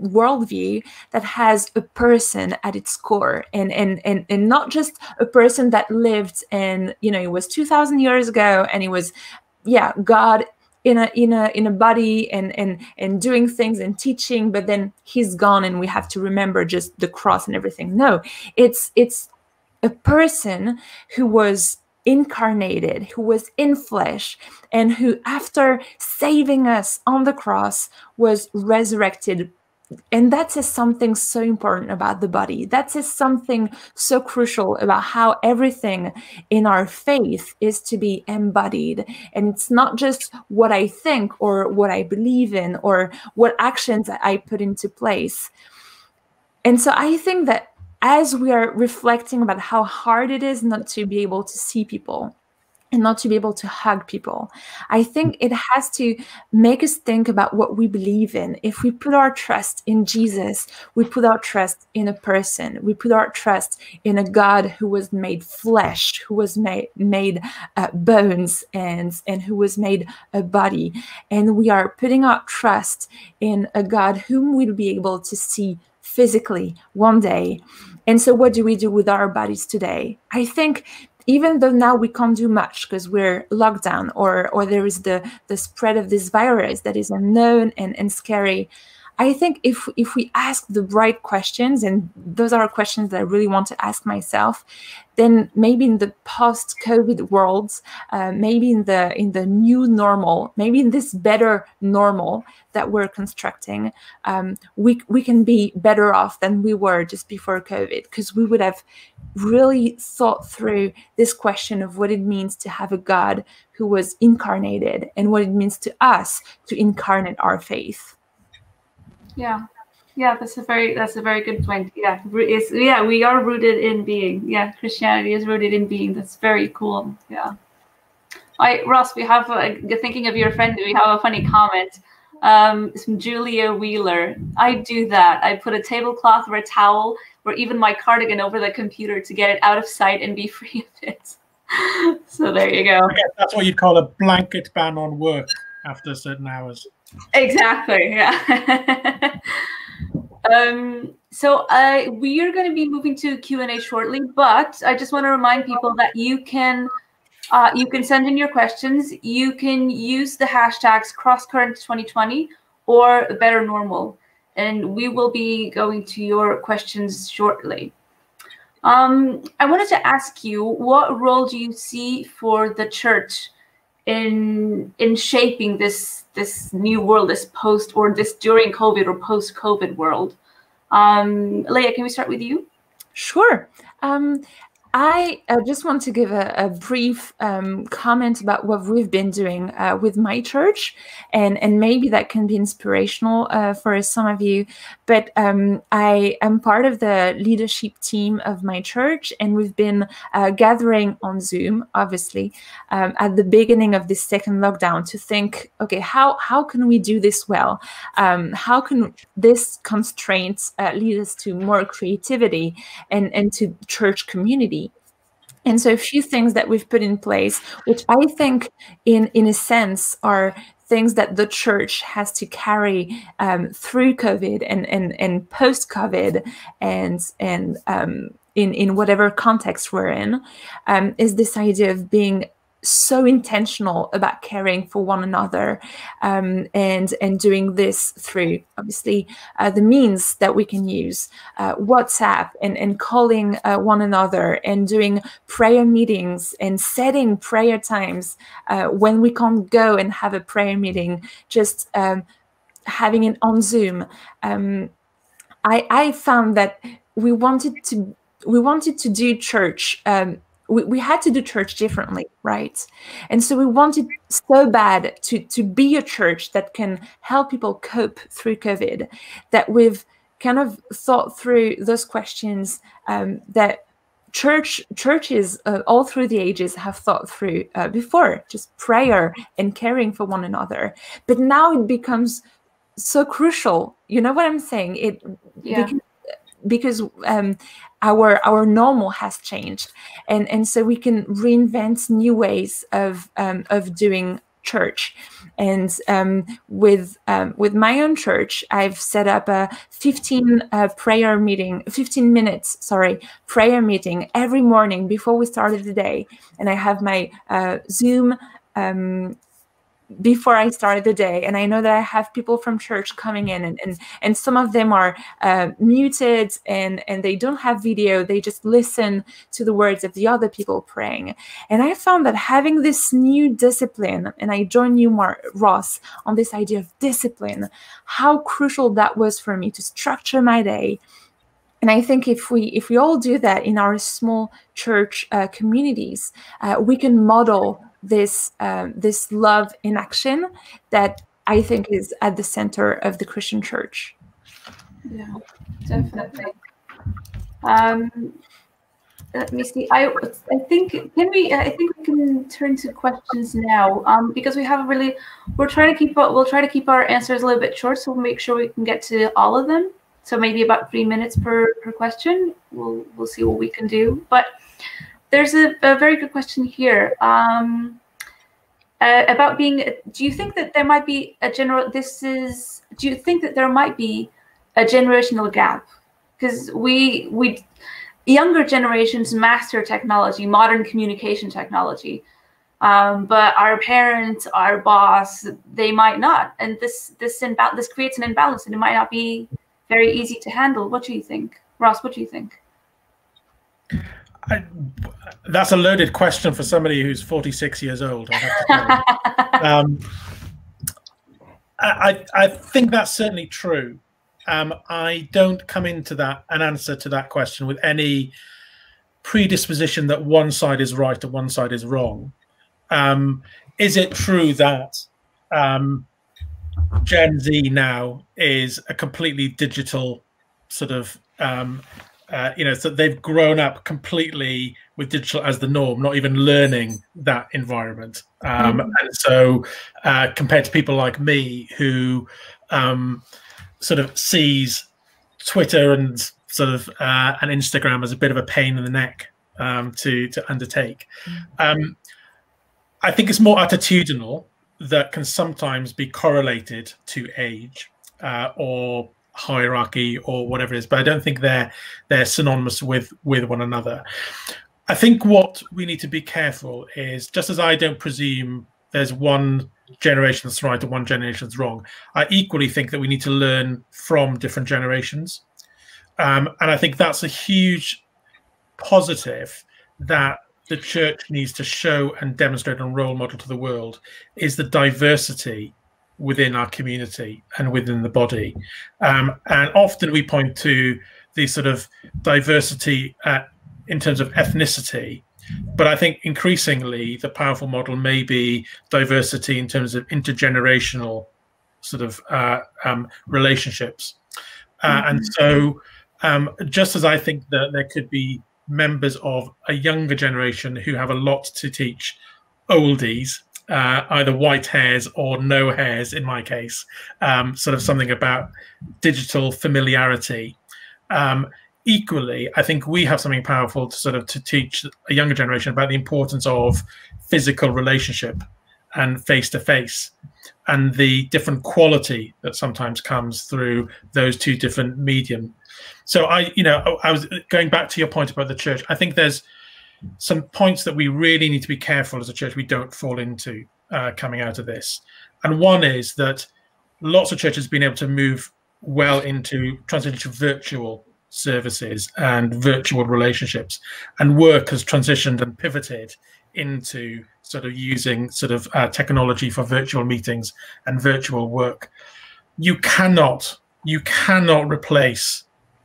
worldview that has a person at its core, and not just a person that lived, and you know, it was 2,000 years ago, and it was, yeah, God in a body and doing things and teaching, but then he's gone and we have to remember just the cross and everything. No, it's a person who was incarnated, who was in flesh, and who, after saving us on the cross, was resurrected. And that says something so important about the body. That says something so crucial about how everything in our faith is to be embodied. And it's not just what I think or what I believe in or what actions I put into place. And so I think that as we are reflecting about how hard it is not to be able to see people and not to be able to hug people, I think it has to make us think about what we believe in. If we put our trust in Jesus, we put our trust in a person. We put our trust in a God who was made flesh, who was made bones, and who was made a body. And we are putting our trust in a God whom we'll be able to see physically one day. And so what do we do with our bodies today? I think even though now we can't do much because we're locked down, or there is the spread of this virus that is unknown and scary, I think if we ask the right questions, and those are questions that I really want to ask myself, then maybe in the post-COVID world, maybe in the new normal, maybe in this better normal that we're constructing, we can be better off than we were just before COVID, because we would have really thought through this question of what it means to have a God who was incarnated and what it means to us to incarnate our faith. Yeah, that's a very good point. Yeah, we are rooted in being. Yeah, Christianity is rooted in being. That's very cool. Yeah. Ross, we have thinking of your friend. We have a funny comment. It's from Julia Wheeler. I do that. I put a tablecloth or a towel or even my cardigan over the computer to get it out of sight and be free of it. So there you go. That's what you'd call a blanket ban on work after certain hours. Exactly. Yeah. So we are going to be moving to Q&A shortly, but I just want to remind people that you can send in your questions. You can use the hashtags CrossCurrent2020 or Better Normal, and we will be going to your questions shortly. I wanted to ask you, what role do you see for the church in shaping this new world, this during COVID or post-COVID world? Leah, can we start with you? Sure. I just want to give a brief comment about what we've been doing with my church, and maybe that can be inspirational for some of you. But I am part of the leadership team of my church, and we've been gathering on Zoom, obviously, at the beginning of this second lockdown to think, okay, how can we do this well? How can this constraint lead us to more creativity and to church community? And so a few things that we've put in place, which I think in a sense are things that the church has to carry through COVID and post-COVID and in whatever context we're in, is this idea of being so intentional about caring for one another, and doing this through obviously the means that we can use, WhatsApp and calling one another, and doing prayer meetings and setting prayer times when we can't go and have a prayer meeting, just having it on Zoom. I found that we wanted to do church. We had to do church differently, right? And so we wanted so bad to be a church that can help people cope through COVID, that we've kind of thought through those questions that churches all through the ages have thought through before, just prayer and caring for one another. But now it becomes so crucial. You know what I'm saying? Because our normal has changed, and so we can reinvent new ways of doing church. And with my own church, I've set up a 15 minutes prayer meeting every morning before we started the day, and I have my Zoom before I started the day, and I know that I have people from church coming in, and some of them are muted and they don't have video, they just listen to the words of the other people praying. And I found that having this new discipline, and I join you, Ross, on this idea of discipline, how crucial that was for me to structure my day. And I think if we all do that in our small church communities, we can model this love in action that I think is at the center of the Christian church. Yeah, definitely. Let me see. I think we can turn to questions now, because we'll try to keep our answers a little bit short, so we'll make sure we can get to all of them. So maybe about 3 minutes per question. We'll see what we can do. But there's a very good question here about being. Do you think that there might be a generational gap? Because we younger generations master technology, modern communication technology, but our parents, our boss, they might not, and this creates an imbalance, and it might not be very easy to handle. What do you think, Ross? What do you think? That's a loaded question for somebody who's 46 years old. I have to I think that's certainly true. I don't come into an answer to that question with any predisposition that one side is right or one side is wrong. Is it true that Gen Z now is a completely digital sort of so they've grown up completely with digital as the norm, not even learning that environment. And so compared to people like me who sort of sees Twitter and sort of and Instagram as a bit of a pain in the neck to undertake. I think it's more attitudinal that can sometimes be correlated to age or hierarchy or whatever it is, but I don't think they're synonymous with one another. I think what we need to be careful is, just as I don't presume there's one generation that's right and one generation that's wrong, I equally think that we need to learn from different generations. And I think that's a huge positive that the church needs to show and demonstrate and role model to the world, is the diversity within our community and within the body. And often we point to the sort of diversity in terms of ethnicity. But I think increasingly the powerful model may be diversity in terms of intergenerational sort of relationships. And so just as I think that there could be members of a younger generation who have a lot to teach oldies, either white hairs or no hairs in my case, sort of something about digital familiarity. Equally, I think we have something powerful to teach a younger generation about the importance of physical relationship and face-to-face, and the different quality that sometimes comes through those two different medium. So I was going back to your point about the church. I think there's some points that we really need to be careful as a church we don't fall into coming out of this. And one is that lots of churches have been able to move well into transition to virtual services and virtual relationships, and work has transitioned and pivoted into sort of using technology for virtual meetings and virtual work. You cannot replace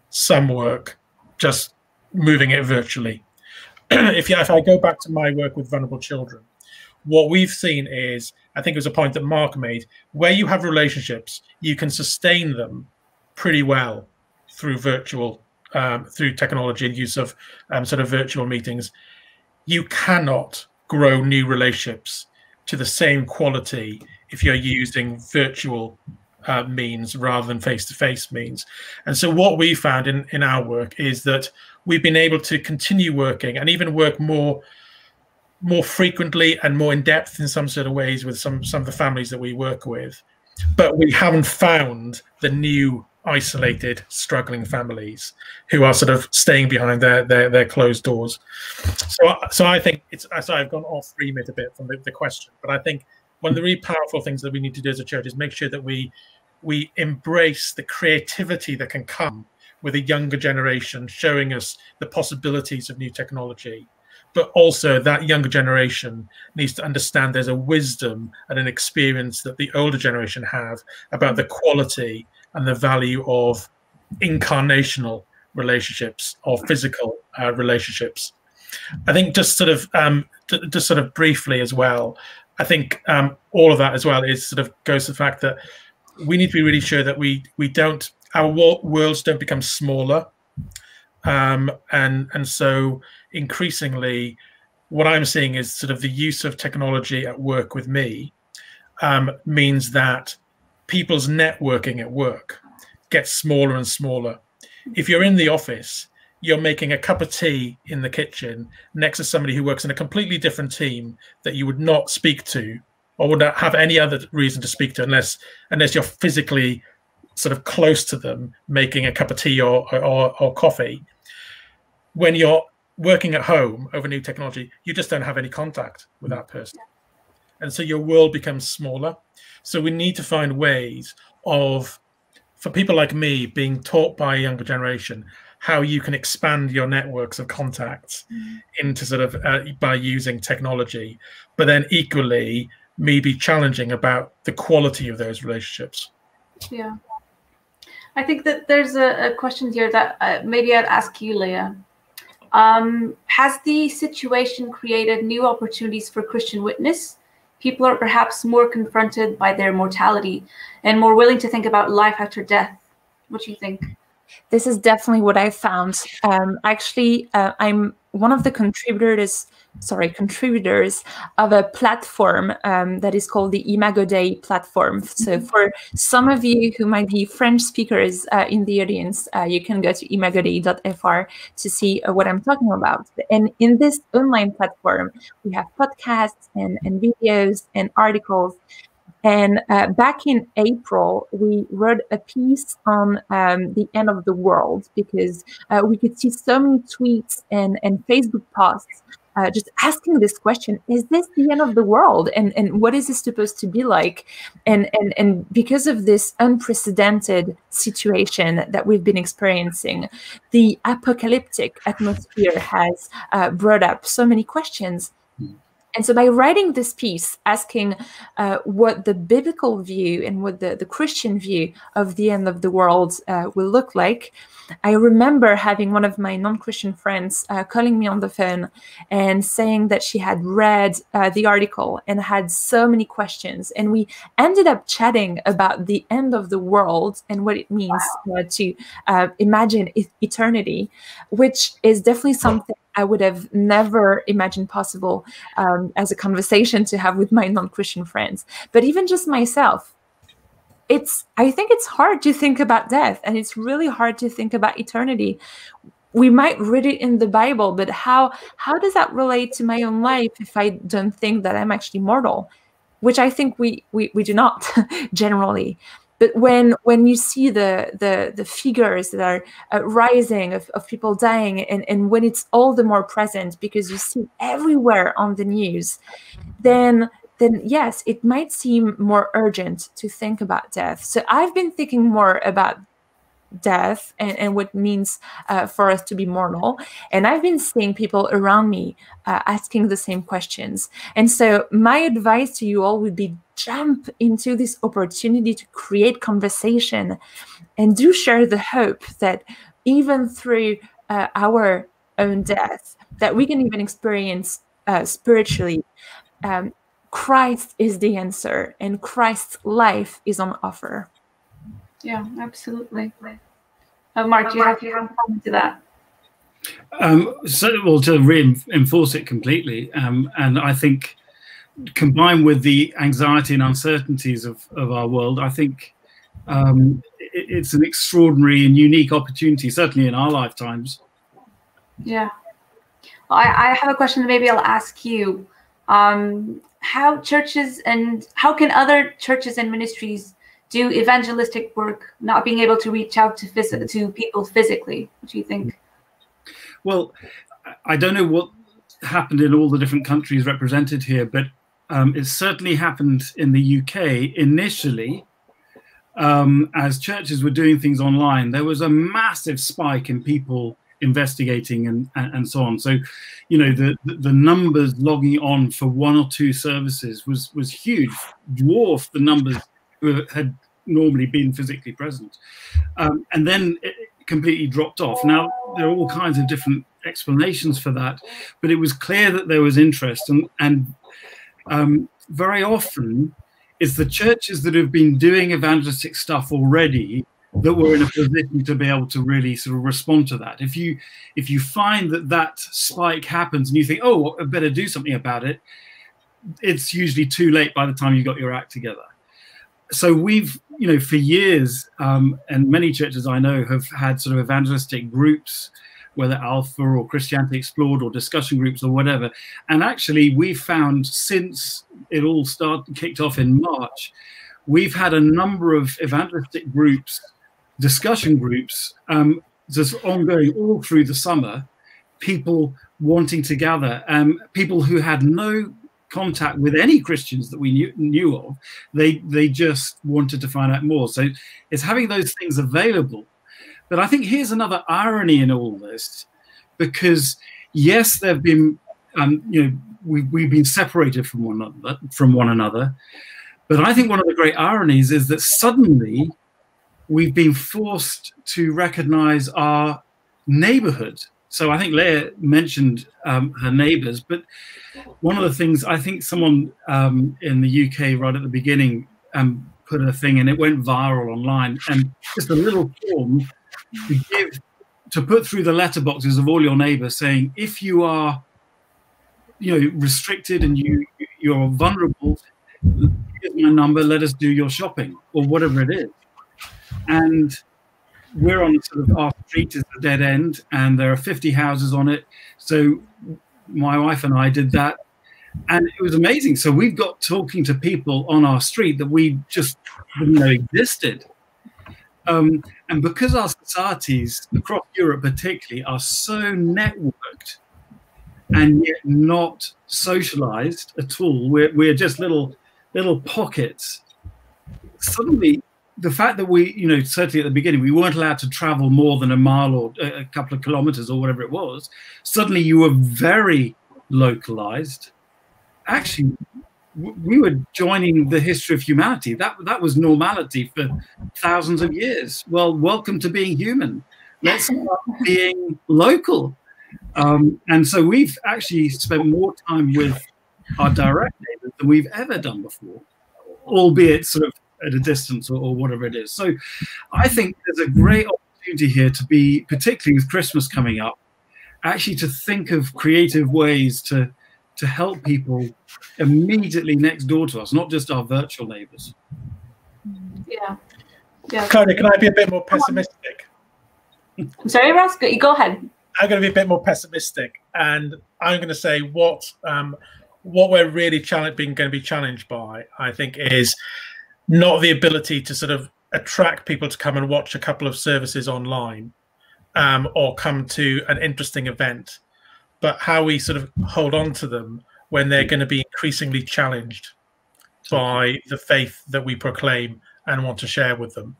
some work just moving it virtually. If I go back to my work with vulnerable children, what we've seen is, I think it was a point that Mark made, where you have relationships, you can sustain them pretty well through virtual, through technology and use of sort of virtual meetings. You cannot grow new relationships to the same quality if you're using virtual means rather than face-to-face means. And so what we found in our work is that we've been able to continue working and even work more frequently and more in depth in some sort of ways with some of the families that we work with, but we haven't found the new isolated, struggling families who are sort of staying behind their closed doors. So I think I've gone off remit a bit from the question, but I think one of the really powerful things that we need to do as a church is make sure that we embrace the creativity that can come with a younger generation, showing us the possibilities of new technology. But also that younger generation needs to understand there's a wisdom and an experience that the older generation have about the quality and the value of incarnational relationships or physical relationships. I think just sort of briefly as well, I think all of that as well is sort of goes to the fact that we need to be really sure that our worlds don't become smaller. And so increasingly what I'm seeing is sort of the use of technology at work with me means that people's networking at work gets smaller and smaller. If you're in the office, you're making a cup of tea in the kitchen next to somebody who works in a completely different team that you would not speak to or would not have any other reason to speak to unless you're physically sort of close to them making a cup of tea or coffee. When you're working at home over new technology, you just don't have any contact with that person. And so your world becomes smaller. So we need to find ways of, for people like me, being taught by a younger generation, how you can expand your networks of contacts into sort of by using technology, but then equally me be challenging about the quality of those relationships. Yeah. I think that there's a question here that maybe I'd ask you, Leah. Has the situation created new opportunities for Christian witness? People are perhaps more confronted by their mortality and more willing to think about life after death. What do you think? This is definitely what I found. Actually, I'm one of the contributors of a platform that is called the Imago Dei platform. So for some of you who might be French speakers in the audience, you can go to imagodei.fr to see what I'm talking about. And in this online platform, we have podcasts and videos and articles. And back in April, we wrote a piece on the end of the world because we could see so many tweets and Facebook posts just asking this question: is this the end of the world? And what is this supposed to be like? And because of this unprecedented situation that we've been experiencing, the apocalyptic atmosphere has brought up so many questions. And so by writing this piece, asking what the biblical view and what the Christian view of the end of the world will look like, I remember having one of my non-Christian friends calling me on the phone and saying that she had read the article and had so many questions. And we ended up chatting about the end of the world and what it means to imagine eternity, which is definitely something I would have never imagined possible as a conversation to have with my non-Christian friends. But even just myself, I think it's hard to think about death, and it's really hard to think about eternity. We might read it in the Bible, but how does that relate to my own life if I don't think that I'm actually mortal? Which I think we do not generally. But when you see the figures that are rising of people dying, and when it's all the more present because you see everywhere on the news, then yes, it might seem more urgent to think about death. So I've been thinking more about death and what it means for us to be mortal. And I've been seeing people around me asking the same questions. And so my advice to you all would be jump into this opportunity to create conversation, and do share the hope that even through our own death, that we can even experience spiritually, Christ is the answer, and Christ's life is on offer. Yeah, absolutely. Mark, do you have a comment to that? Well, to reinforce it completely, and I think combined with the anxiety and uncertainties of our world, I think it's an extraordinary and unique opportunity, certainly in our lifetimes. Yeah. Well, I have a question that maybe I'll ask you. How can other churches and ministries do evangelistic work, not being able to reach out to people physically? What do you think? Well, I don't know what happened in all the different countries represented here, but it certainly happened in the UK initially. As churches were doing things online, there was a massive spike in people investigating and so on. So, you know, the numbers logging on for 1 or 2 services was huge, dwarfed the numbers who had normally been physically present. And then it completely dropped off. Now, there are all kinds of different explanations for that, but it was clear that there was interest. And very often it's the churches that have been doing evangelistic stuff already that were in a position to be able to really sort of respond to that. If you find that spike happens and you think, oh, I better do something about it, it's usually too late by the time you got your act together. So we've, you know, for years, and many churches I know have had sort of evangelistic groups, whether Alpha or Christianity Explored or discussion groups or whatever. And actually we found since it all kicked off in March, we've had a number of evangelistic groups, discussion groups, just ongoing all through the summer, people wanting to gather, people who had no contact with any Christians that we knew of, they just wanted to find out more. So it's having those things available. But I think here's another irony in all this, because yes, there've been, you know, we've been separated from one another. But I think one of the great ironies is that suddenly we've been forced to recognize our neighborhood. So I think Leah mentioned her neighbors, but one of the things, I think someone in the UK right at the beginning put a thing and it went viral online, and just a little form to put through the letterboxes of all your neighbors saying, if you are, you know, restricted and you're vulnerable, here's my number, let us do your shopping, or whatever it is. And we're on sort of, our street is a dead end and there are 50 houses on it. So my wife and I did that, and it was amazing. So we've got talking to people on our street that we just didn't know existed. And because our societies across Europe particularly are so networked and yet not socialized at all, we're just little pockets. Suddenly, the fact that we, you know, certainly at the beginning, we weren't allowed to travel more than a mile or a couple of kilometers or whatever it was, suddenly you were very localized. actually we were joining the history of humanity. That was normality for thousands of years. Well, welcome to being human. Let's start being local. And so we've actually spent more time with our direct neighbors than we've ever done before, albeit sort of at a distance or whatever it is. So I think there's a great opportunity here to be, particularly with Christmas coming up, actually to think of creative ways to help people immediately next door to us, not just our virtual neighbors. Yeah. Claudia, can I be a bit more pessimistic? I'm sorry, Ross, go ahead. I'm going to be a bit more pessimistic, and I'm going to say what we're really going to be challenged by, I think, is not the ability to sort of attract people to come and watch a couple of services online or come to an interesting event, but how we sort of hold on to them when they're going to be increasingly challenged by the faith that we proclaim and want to share with them.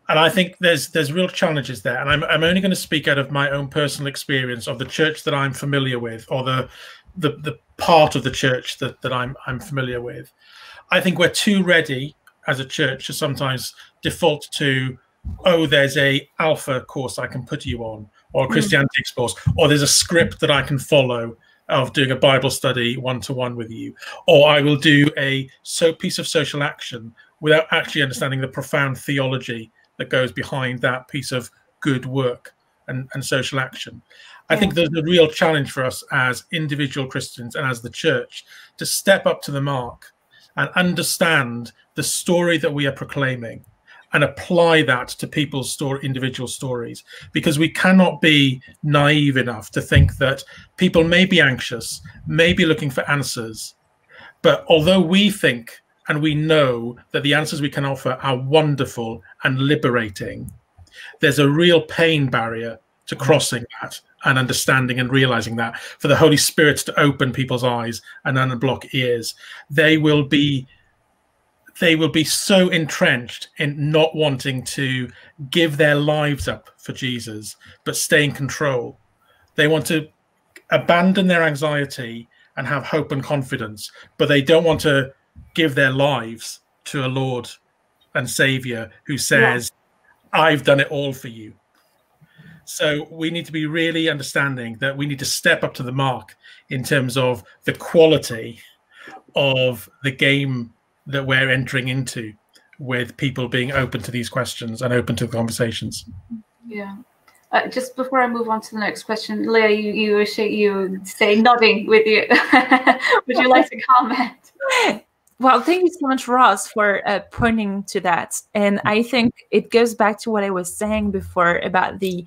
And I think there's real challenges there. And I'm only going to speak out of my own personal experience of the church that I'm familiar with, or the part of the church that I'm familiar with. I think we're too ready as a church to sometimes default to, oh, there's a alpha course I can put you on, or a Christianity course, or there's a script that I can follow of doing a Bible study one-to-one with you, or I will do a piece of social action without actually understanding the profound theology that goes behind that piece of good work and social action. I think there's a real challenge for us as individual Christians and as the church to step up to the mark and understand the story that we are proclaiming and apply that to people's individual stories, because we cannot be naive enough to think that people may be anxious, may be looking for answers, but although we think and we know that the answers we can offer are wonderful and liberating, there's a real pain barrier to crossing that and understanding and realizing that. For the Holy Spirit to open people's eyes and unblock ears, they will be so entrenched in not wanting to give their lives up for Jesus, but stay in control. They want to abandon their anxiety and have hope and confidence, but they don't want to give their lives to a Lord and Savior who says, I've done it all for you. So we need to be really understanding that we need to step up to the mark in terms of the quality of the game that we're entering into, with people being open to these questions and open to the conversations. Yeah. Just before I move on to the next question, Leah, you say nodding with you. Would you like to comment? Well, thank you so much, Ross, for pointing to that. And I think it goes back to what I was saying before about the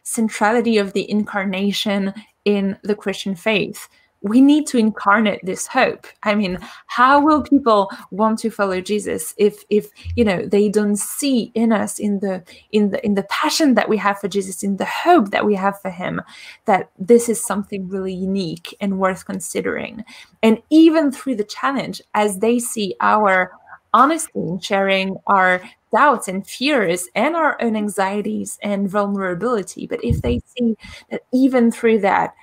centrality of the incarnation in the Christian faith. We need to incarnate this hope. I mean, how will people want to follow Jesus if they don't see in us, in the passion that we have for Jesus, in the hope that we have for him, that this is something really unique and worth considering. And even through the challenge, as they see our honesty in sharing our doubts and fears and our own anxieties and vulnerability, but if they see that even through that,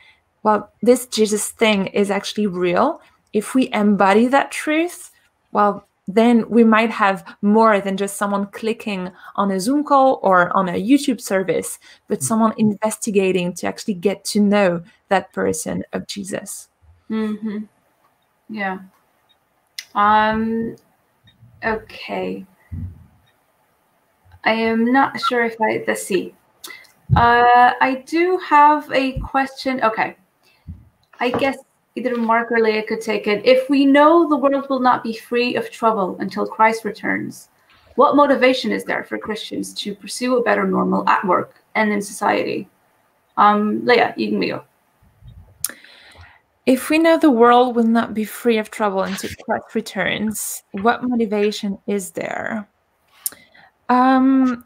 well, this Jesus thing is actually real, if we embody that truth, well, then we might have more than just someone clicking on a Zoom call or on a YouTube service, but someone investigating to actually get to know that person of Jesus. Mm-hmm. Yeah. Okay. I am not sure if let's see. I do have a question. Okay. I guess either Mark or Leah could take it. If we know the world will not be free of trouble until Christ returns, what motivation is there for Christians to pursue a better normal at work and in society? Leah, you can go. If we know the world will not be free of trouble until Christ returns, what motivation is there? I'm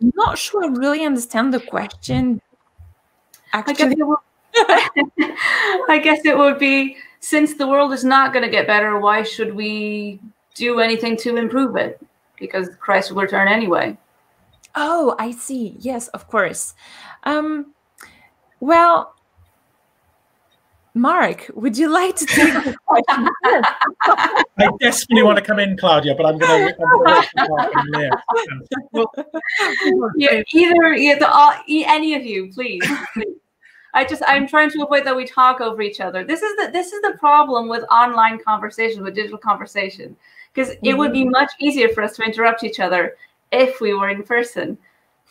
not sure I really understand the question. Actually, I guess it would be, since the world is not going to get better, why should we do anything to improve it? Because Christ will return anyway. Oh, I see. Yes, of course. Well, Mark, would you like to take the question? I desperately want to come in, Claudia, but I'm going to. Any of you, please. I'm trying to avoid that we talk over each other. This is the problem with online conversation, with digital conversation, because it would be much easier for us to interrupt each other if we were in person.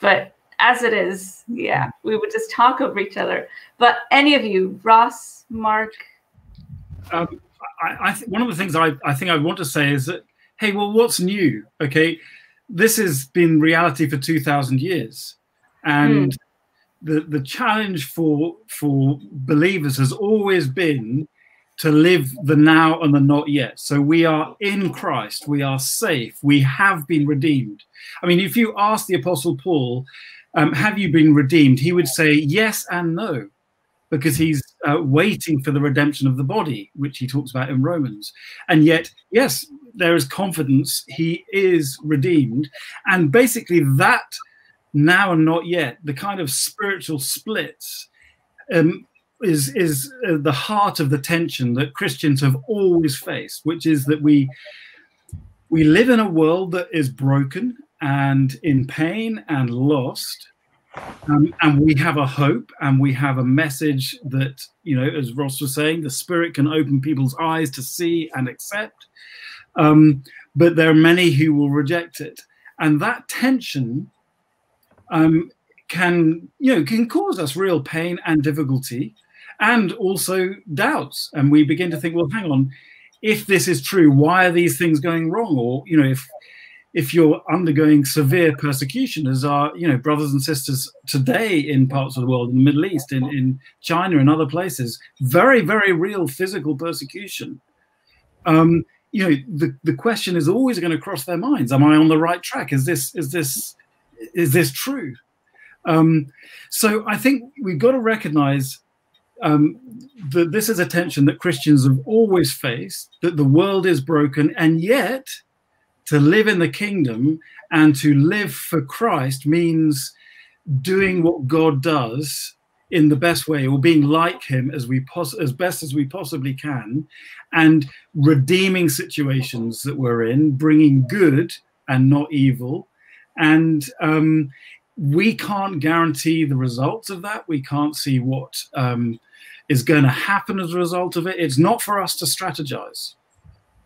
But as it is, yeah, we would just talk over each other. But any of you, Ross, Mark? One of the things I think I want to say is that, hey, well, what's new? Okay, this has been reality for 2,000 years. And the challenge for believers has always been to live the now and the not yet. So we are in Christ, we are safe, we have been redeemed. I mean, if you ask the Apostle Paul, have you been redeemed? He would say yes and no, because he's waiting for the redemption of the body, which he talks about in Romans. And yet, yes, there is confidence, he is redeemed. And basically that now and not yet, the kind of spiritual splits, is the heart of the tension that Christians have always faced, which is that we live in a world that is broken and in pain and lost, and we have a hope and we have a message that, you know, as Ross was saying, the Spirit can open people's eyes to see and accept, but there are many who will reject it, and that tension can cause us real pain and difficulty, and also doubts. And we begin to think, well, hang on, if this is true, why are these things going wrong? Or, you know, if you're undergoing severe persecution, as our, you know, brothers and sisters today in parts of the world, in the Middle East, in China and other places, very, very real physical persecution. You know, the question is always going to cross their minds: am I on the right track? Is this true? So I think we've got to recognize that this is a tension that Christians have always faced, that the world is broken, and yet to live in the kingdom and to live for Christ means doing what God does in the best way, or being like him as best as we possibly can, and redeeming situations that we're in, bringing good and not evil. And we can't guarantee the results of that. We can't see what is going to happen as a result of it. It's not for us to strategize,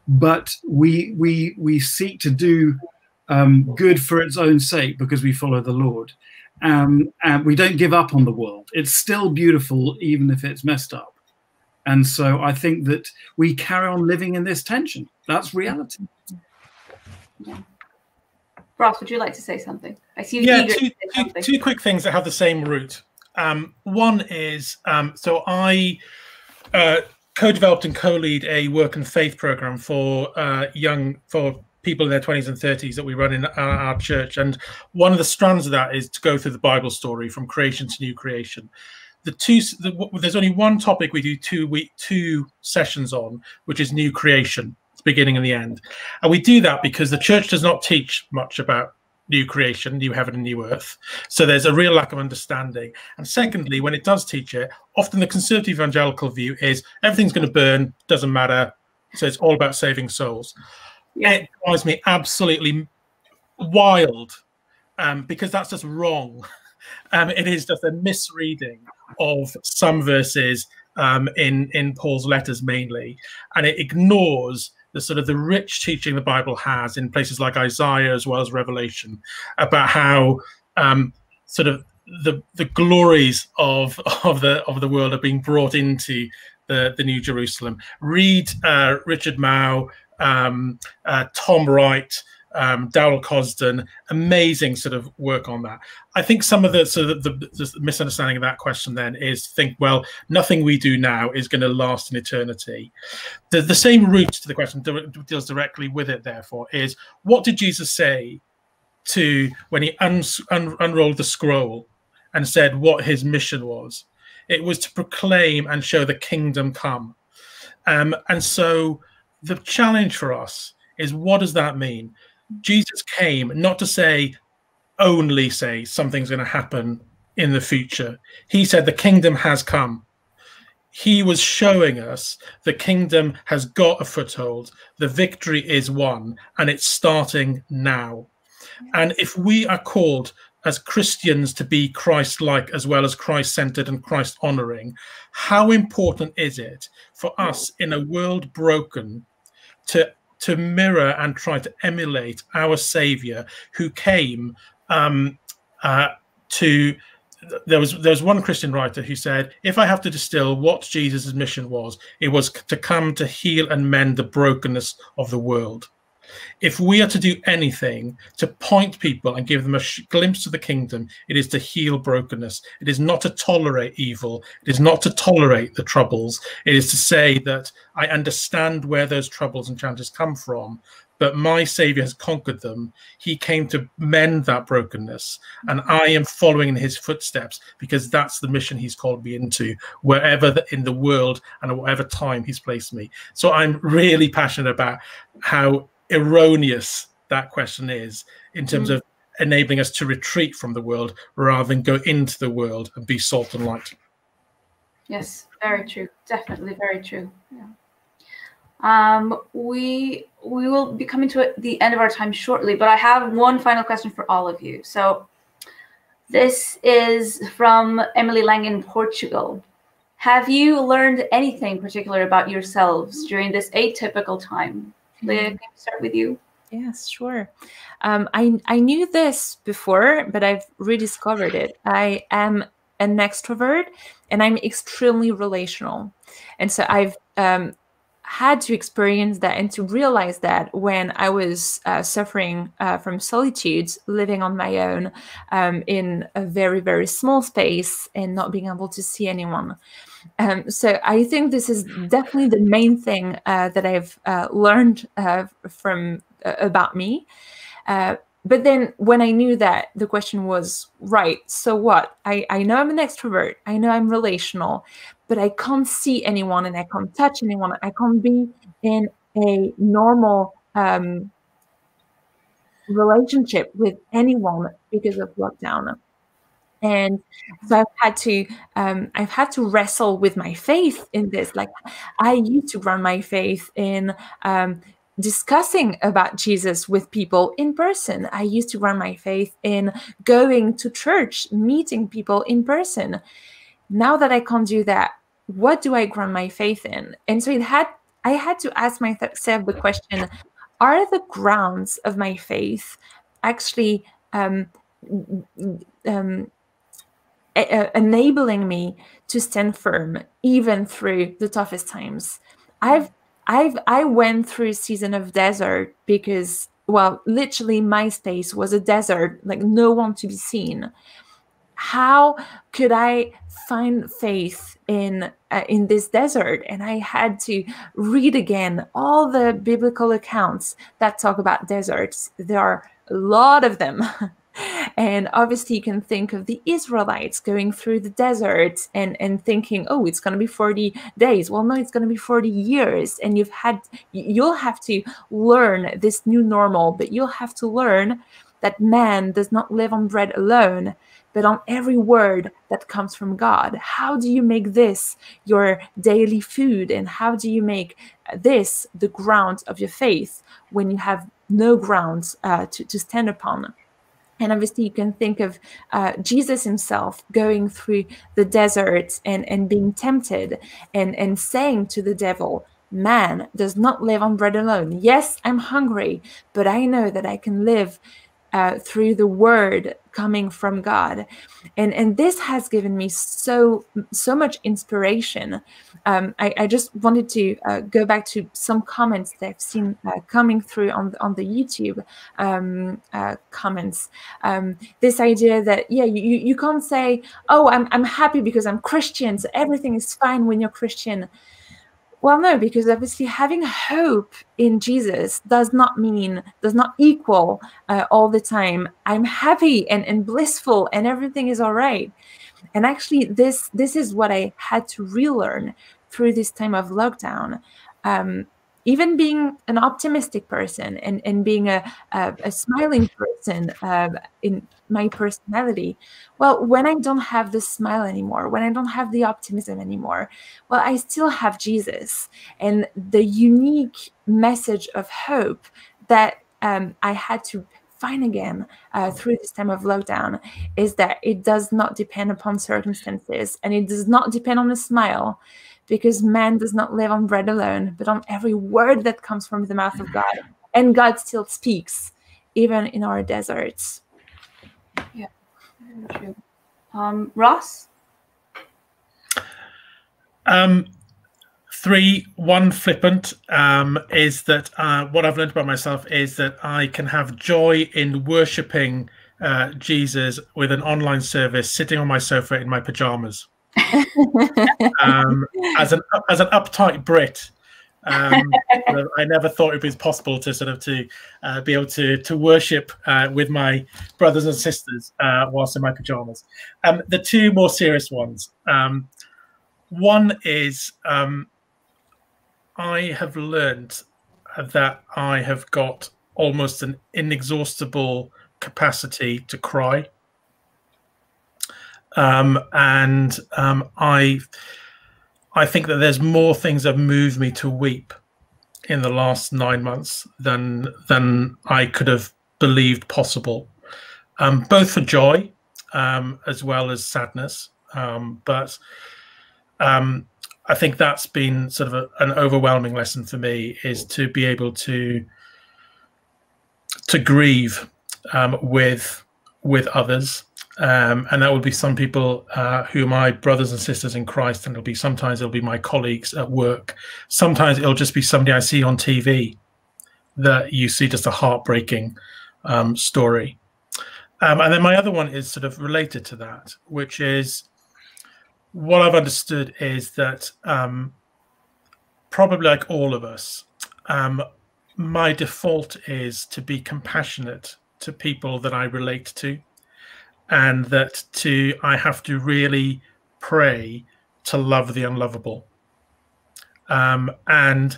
but we seek to do good for its own sake because we follow the Lord. And we don't give up on the world. It's still beautiful, even if it's messed up. And so I think that we carry on living in this tension. That's reality. Yeah. Ross, would you like to say something? I see you eager to say something. Two quick things that have the same root. One is, so I co-developed and co-lead a work and faith program for people in their 20s and 30s that we run in our church. And one of the strands of that is to go through the Bible story from creation to new creation. There's only one topic we do two sessions on, which is new creation, the beginning and the end. And we do that because the church does not teach much about new creation, new heaven and new earth. So there's a real lack of understanding. And secondly, when it does teach it, often the conservative evangelical view is everything's going to burn, doesn't matter. So it's all about saving souls. Yeah. It drives me absolutely wild because that's just wrong. It is just a misreading of some verses in Paul's letters mainly, and it ignores the sort of the rich teaching the Bible has in places like Isaiah as well as Revelation about how sort of the glories of the world are being brought into the New Jerusalem. Read Richard Mouw, Tom Wright, Darrell Cosden, amazing sort of work on that. I think some of the misunderstanding of that question then is think, well, nothing we do now is going to last in eternity. The same root to the question deals directly with it, therefore, is what did Jesus say to when he unrolled the scroll and said what his mission was? It was to proclaim and show the kingdom come. And so the challenge for us is, what does that mean? Jesus came not to only say something's going to happen in the future. He said the kingdom has come. he was showing us the kingdom has got a foothold, the victory is won, and it's starting now. And if we are called as Christians to be Christ-like as well as Christ-centered and Christ-honoring, how important is it for us in a world broken to mirror and try to emulate our Savior, who came to... There was one Christian writer who said, if I have to distill what Jesus' mission was, it was to come to heal and mend the brokenness of the world. If we are to do anything to point people and give them a glimpse of the kingdom, it is to heal brokenness. It is not to tolerate evil. It is not to tolerate the troubles. It is to say that I understand where those troubles and challenges come from, but my Savior has conquered them. He came to mend that brokenness, and I am following in his footsteps because that's the mission he's called me into, wherever in the world and at whatever time he's placed me. So I'm really passionate about how erroneous that question is in terms of enabling us to retreat from the world rather than go into the world and be salt and light. Yes, very true. Definitely very true. Yeah. We will be coming to the end of our time shortly, but I have one final question for all of you. So this is from Emily Lang in Portugal. Have you learned anything particular about yourselves during this atypical time? Leah, can we start with you? Yes, sure. I knew this before, but I've rediscovered it. I am an extrovert, and I'm extremely relational. And so I've had to experience that and to realize that when I was suffering from solitude, living on my own in a very, very small space and not being able to see anyone. So I think this is definitely the main thing that I've learned from about me. But then when I knew that, the question was, right, so what? I know I'm an extrovert. I know I'm relational, but I can't see anyone and I can't touch anyone. I can't be in a normal relationship with anyone because of lockdown. And so I've had to wrestle with my faith in this. Like, I used to ground my faith in discussing about Jesus with people in person. I used to ground my faith in going to church, meeting people in person. Now that I can't do that, what do I ground my faith in? And so I had to ask myself the question, are the grounds of my faith actually enabling me to stand firm even through the toughest times? I went through a season of desert because, well, literally my space was a desert, like no one to be seen. How could I find faith in this desert? And I had to read again all the biblical accounts that talk about deserts. There are a lot of them. And obviously you can think of the Israelites going through the desert and thinking, oh, it's going to be 40 days. Well, no, it's going to be 40 years. And you'll have to learn this new normal, but you'll have to learn that man does not live on bread alone, but on every word that comes from God. How do you make this your daily food? And how do you make this the ground of your faith when you have no grounds to stand upon? And obviously you can think of Jesus himself going through the desert and being tempted and saying to the devil, man does not live on bread alone. Yes, I'm hungry, but I know that I can live through the word coming from God. And this has given me so much inspiration. I just wanted to go back to some comments that I've seen coming through on the YouTube comments. This idea that, yeah, you can't say, oh, I'm happy because I'm Christian, so everything is fine when you're Christian. Well, no, because obviously having hope in Jesus does not equal all the time I'm happy and blissful and everything is all right. And actually, this is what I had to relearn through this time of lockdown. even being an optimistic person and being a smiling person in my personality. Well, when I don't have the smile anymore, when I don't have the optimism anymore, well, I still have Jesus. And the unique message of hope that I had to find again through this time of lockdown is that it does not depend upon circumstances, and it does not depend on a smile, because man does not live on bread alone, but on every word that comes from the mouth of God. And God still speaks, even in our deserts. Yeah, very true. Ross? 3, 1 flippant is that what I've learned about myself is that I can have joy in worshipping Jesus with an online service, sitting on my sofa in my pajamas. As an uptight Brit, I never thought it was possible to sort of be able to worship with my brothers and sisters whilst in my pajamas. The 2 more serious ones. One is I have learned that I have got almost an inexhaustible capacity to cry. I think that there's more things that move me to weep in the last 9 months than I could have believed possible, both for joy as well as sadness. But I think that's been sort of an overwhelming lesson for me, is to be able to grieve with others. And that would be some people who are my brothers and sisters in Christ, and sometimes it'll be my colleagues at work. Sometimes it'll just be somebody I see on TV that you see just a heartbreaking story. And then my other one is sort of related to that, which is what I've understood is that probably like all of us, my default is to be compassionate to people that I relate to. And that I have to really pray to love the unlovable. And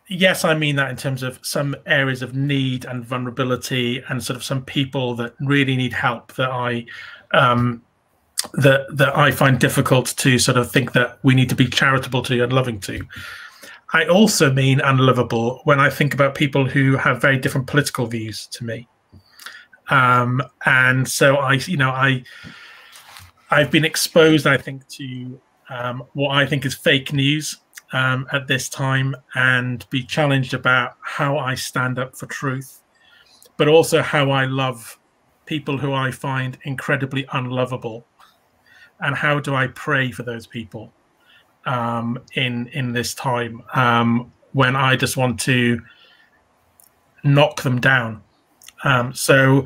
yes, I mean that in terms of some areas of need and vulnerability, and sort of some people that really need help that I find difficult to sort of think that we need to be charitable to and loving to. I also mean unlovable when I think about people who have very different political views to me. And so I've been exposed, I think, to what I think is fake news at this time, and be challenged about how I stand up for truth, but also how I love people who I find incredibly unlovable, and how do I pray for those people in this time when I just want to knock them down. So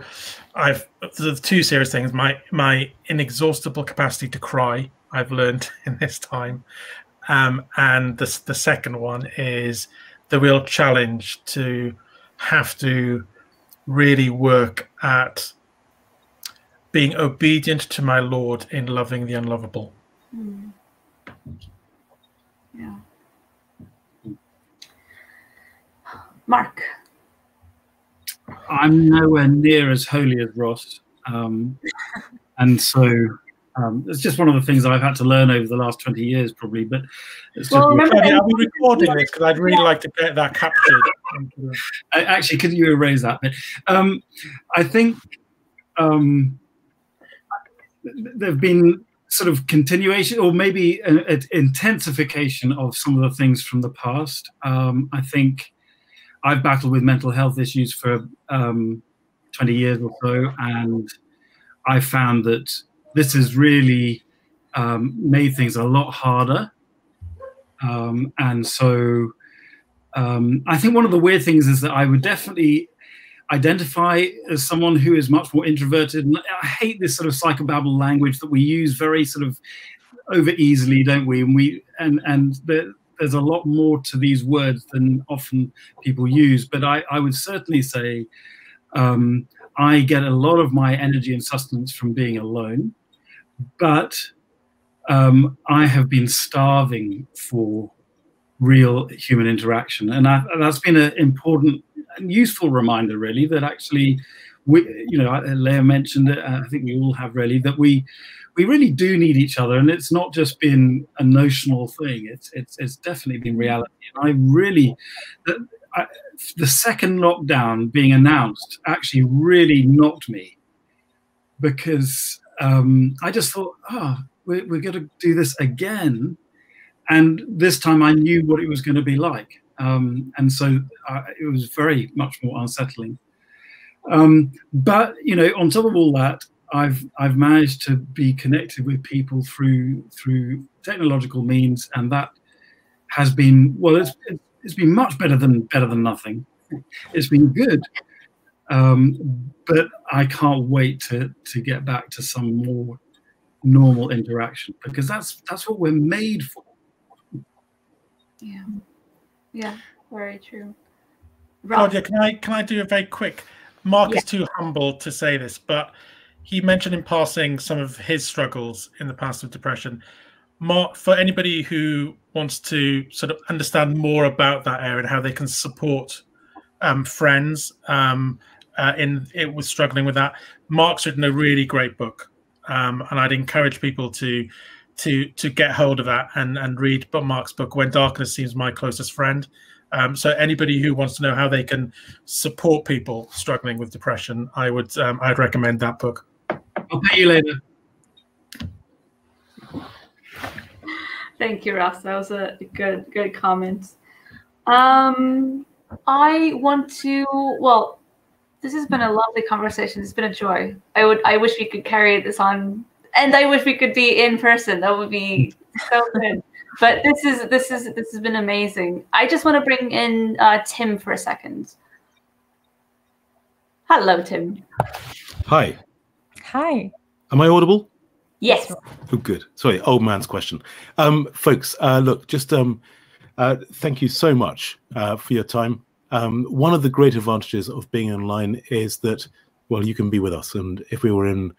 the 2 serious things: my inexhaustible capacity to cry, I've learned in this time, and the second one is the real challenge to have to really work at being obedient to my Lord in loving the unlovable. Yeah. Mark? I'm nowhere near as holy as Ross, and so it's just one of the things that I've had to learn over the last 20 years, probably. But it's just. Well, are we recording this? Because I'd really like to get that captured. Actually, could you erase that bit? I think there've been sort of continuation, or maybe an intensification of some of the things from the past. I think I've battled with mental health issues for 20 years or so, and I found that this has really made things a lot harder. And so I think one of the weird things is that I would definitely identify as someone who is much more introverted. And I hate this sort of psychobabble language that we use very sort of over easily, don't we? And there's a lot more to these words than often people use. But I would certainly say I get a lot of my energy and sustenance from being alone. But I have been starving for real human interaction. And that's been an important and useful reminder, really, that actually, Leah mentioned it, I think we all have really, that we really do need each other, and it's not just been a notional thing. It's definitely been reality. And the second lockdown being announced actually really knocked me, because I just thought, we're going to do this again, and this time I knew what it was going to be like, and so it was very much more unsettling. But on top of all that, I've managed to be connected with people through technological means, and that has been, well, it's been much better than nothing. It's been good, but I can't wait to get back to some more normal interaction, because that's what we're made for. Yeah, very true. Claudia, can I do a very quick? Mark is too humble to say this, but he mentioned in passing some of his struggles in the past with depression. Mark, for anybody who wants to sort of understand more about that area and how they can support friends with struggling with that, Mark's written a really great book, and I'd encourage people to get hold of that and read Mark's book, When Darkness Seems My Closest Friend. So anybody who wants to know how they can support people struggling with depression, I'd recommend that book. I'll pay you later. Thank you, Ross. That was a good comment. I want to, well, this has been a lovely conversation. It's been a joy. I wish we could carry this on, and I wish we could be in person. That would be so good. But this has been amazing. I just want to bring in Tim for a second. Hello, Tim. Hi. Hi. Am I audible? Yes. Oh, good. Sorry, old man's question. Folks, look, just thank you so much for your time. One of the great advantages of being online is that, well, you can be with us. And if we were in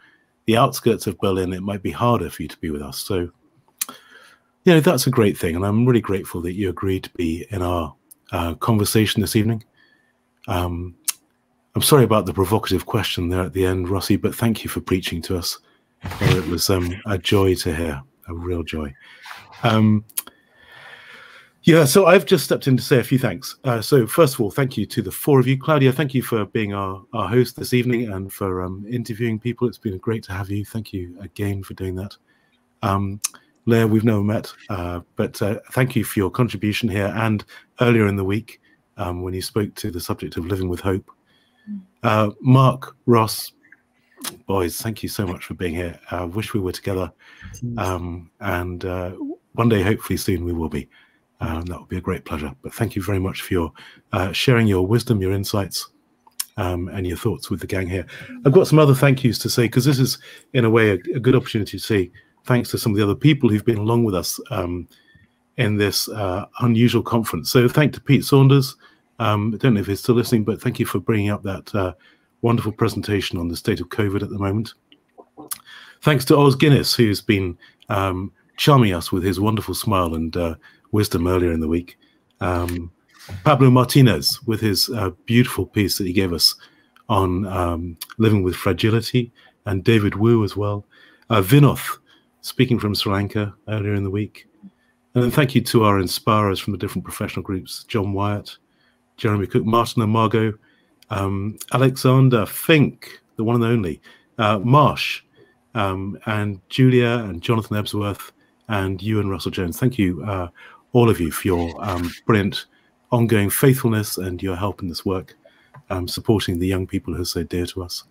the outskirts of Berlin, it might be harder for you to be with us. So, that's a great thing. And I'm really grateful that you agreed to be in our conversation this evening. I'm sorry about the provocative question there at the end, Rossi, but thank you for preaching to us. It was a joy to hear, a real joy. So I've just stepped in to say a few thanks. So first of all, thank you to the four of you. Claudia, thank you for being our host this evening and for interviewing people. It's been great to have you. Thank you again for doing that. Leah, we've never met, but thank you for your contribution here and earlier in the week when you spoke to the subject of living with hope. Mark, Ross, boys, thank you so much for being here. I wish we were together, and one day, hopefully soon, we will be. That would be a great pleasure. But thank you very much for your sharing your wisdom, your insights, and your thoughts with the gang here. I've got some other thank yous to say, because this is, in a way, a good opportunity to say thanks to some of the other people who've been along with us in this unusual conference. So thank to Pete Saunders. I don't know if he's still listening, but thank you for bringing up that wonderful presentation on the state of COVID at the moment. Thanks to Oz Guinness, who's been charming us with his wonderful smile and wisdom earlier in the week. Pablo Martinez with his beautiful piece that he gave us on living with fragility, and David Wu as well. Vinoth, speaking from Sri Lanka earlier in the week. And then thank you to our inspirers from the different professional groups, John Wyatt, Jeremy Cook, Martin and Margot, Alexander Fink, the one and only, Marsh, and Julia and Jonathan Ebsworth, and you and Russell Jones. Thank you, all of you, for your brilliant ongoing faithfulness and your help in this work, supporting the young people who are so dear to us.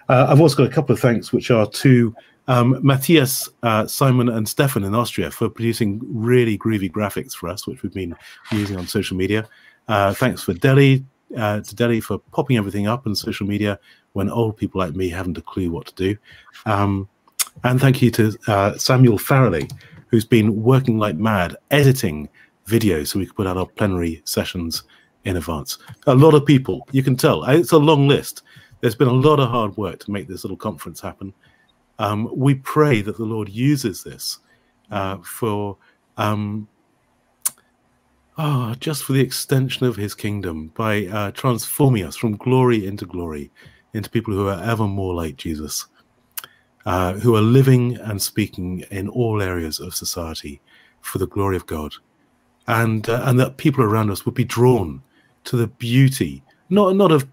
I've also got a couple of thanks, which are to Matthias, Simon and Stefan in Austria for producing really groovy graphics for us, which we've been using on social media. Thanks for Delhi, to Delhi for popping everything up on social media when old people like me haven't a clue what to do. And thank you to Samuel Farrelly, who's been working like mad, editing videos so we could put out our plenary sessions in advance. A lot of people, you can tell, it's a long list. There's been a lot of hard work to make this little conference happen. We pray that the Lord uses this for just for the extension of his kingdom by transforming us from glory into people who are ever more like Jesus, who are living and speaking in all areas of society for the glory of God, and that people around us would be drawn to the beauty, not of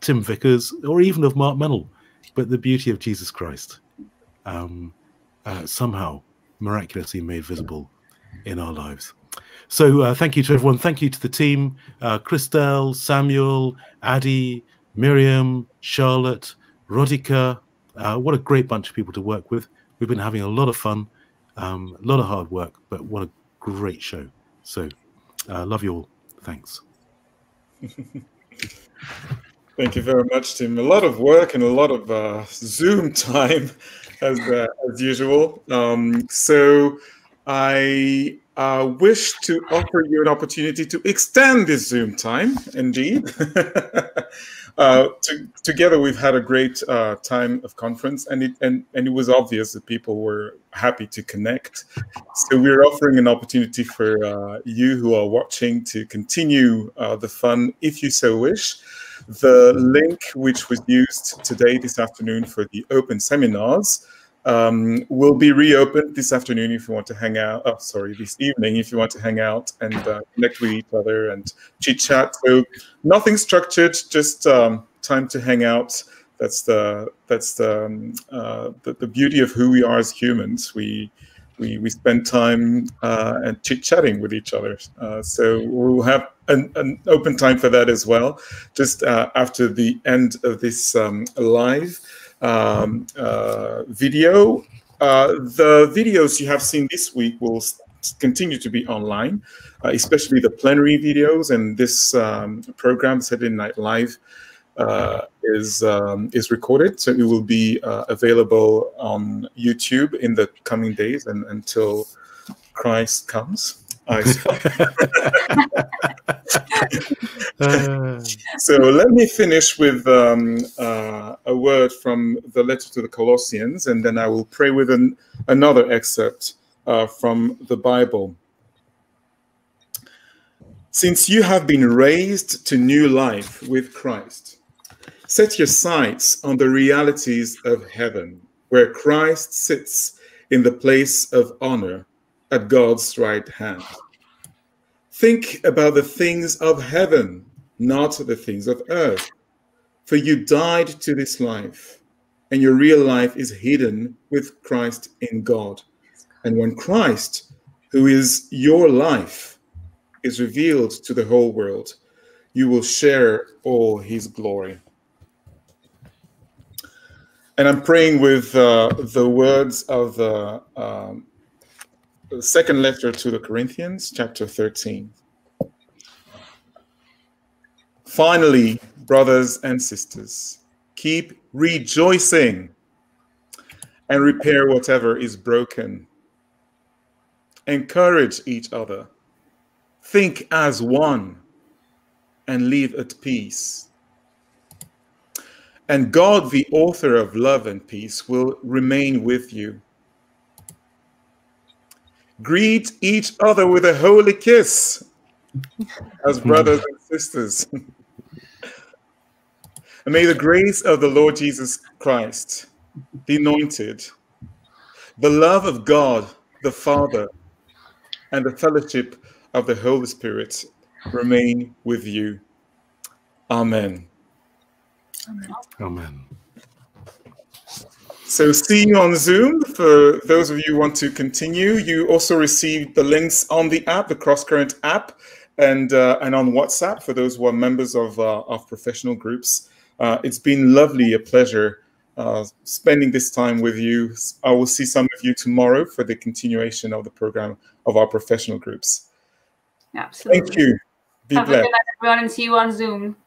Tim Vickers or even of Mark Mennell, but the beauty of Jesus Christ, somehow miraculously made visible in our lives. So thank you to everyone. Thank you to the team, Christelle, Samuel, Addie, Miriam, Charlotte, Rodika. What a great bunch of people to work with. We've been having a lot of fun, a lot of hard work, but what a great show. So love you all. Thanks. Thank you very much, Tim. A lot of work and a lot of Zoom time, as usual. So I wish to offer you an opportunity to extend this Zoom time, indeed. Together, we've had a great time of conference, and it was obvious that people were happy to connect. So we're offering an opportunity for you who are watching to continue the fun, if you so wish. The link which was used today, this afternoon, for the open seminars will be reopened this afternoon if you want to hang out. Oh, sorry, this evening if you want to hang out and connect with each other and chit chat. So nothing structured, just time to hang out. That's the beauty of who we are as humans. We spend time and chit chatting with each other. So we'll have an open time for that as well, just after the end of this live video. The videos you have seen this week will continue to be online, especially the plenary videos, and this program, Saturday Night Live, is recorded, so it will be available on YouTube in the coming days and until Christ comes. So let me finish with a word from the letter to the Colossians, and then I will pray with another excerpt from the Bible. Since you have been raised to new life with Christ, set your sights on the realities of heaven, where Christ sits in the place of honor at God's right hand. Think about the things of heaven, not the things of earth. For you died to this life, and your real life is hidden with Christ in God. And when Christ, who is your life, is revealed to the whole world, you will share all his glory. And I'm praying with the words of the second letter to the Corinthians, chapter 13. Finally, brothers and sisters, keep rejoicing and repair whatever is broken. Encourage each other. Think as one and live at peace. And God, the author of love and peace, will remain with you. Greet each other with a holy kiss as brothers and sisters. And may the grace of the Lord Jesus Christ, the anointed, the love of God, the Father, and the fellowship of the Holy Spirit remain with you. Amen. Amen. So see you on Zoom. For those of you who want to continue, you also received the links on the app, the Crosscurrent app, and on WhatsApp for those who are members of professional groups. It's been lovely, a pleasure spending this time with you. I will see some of you tomorrow for the continuation of the program of our professional groups. Absolutely. Thank you. Be Have blessed. a good night, everyone, and see you on Zoom.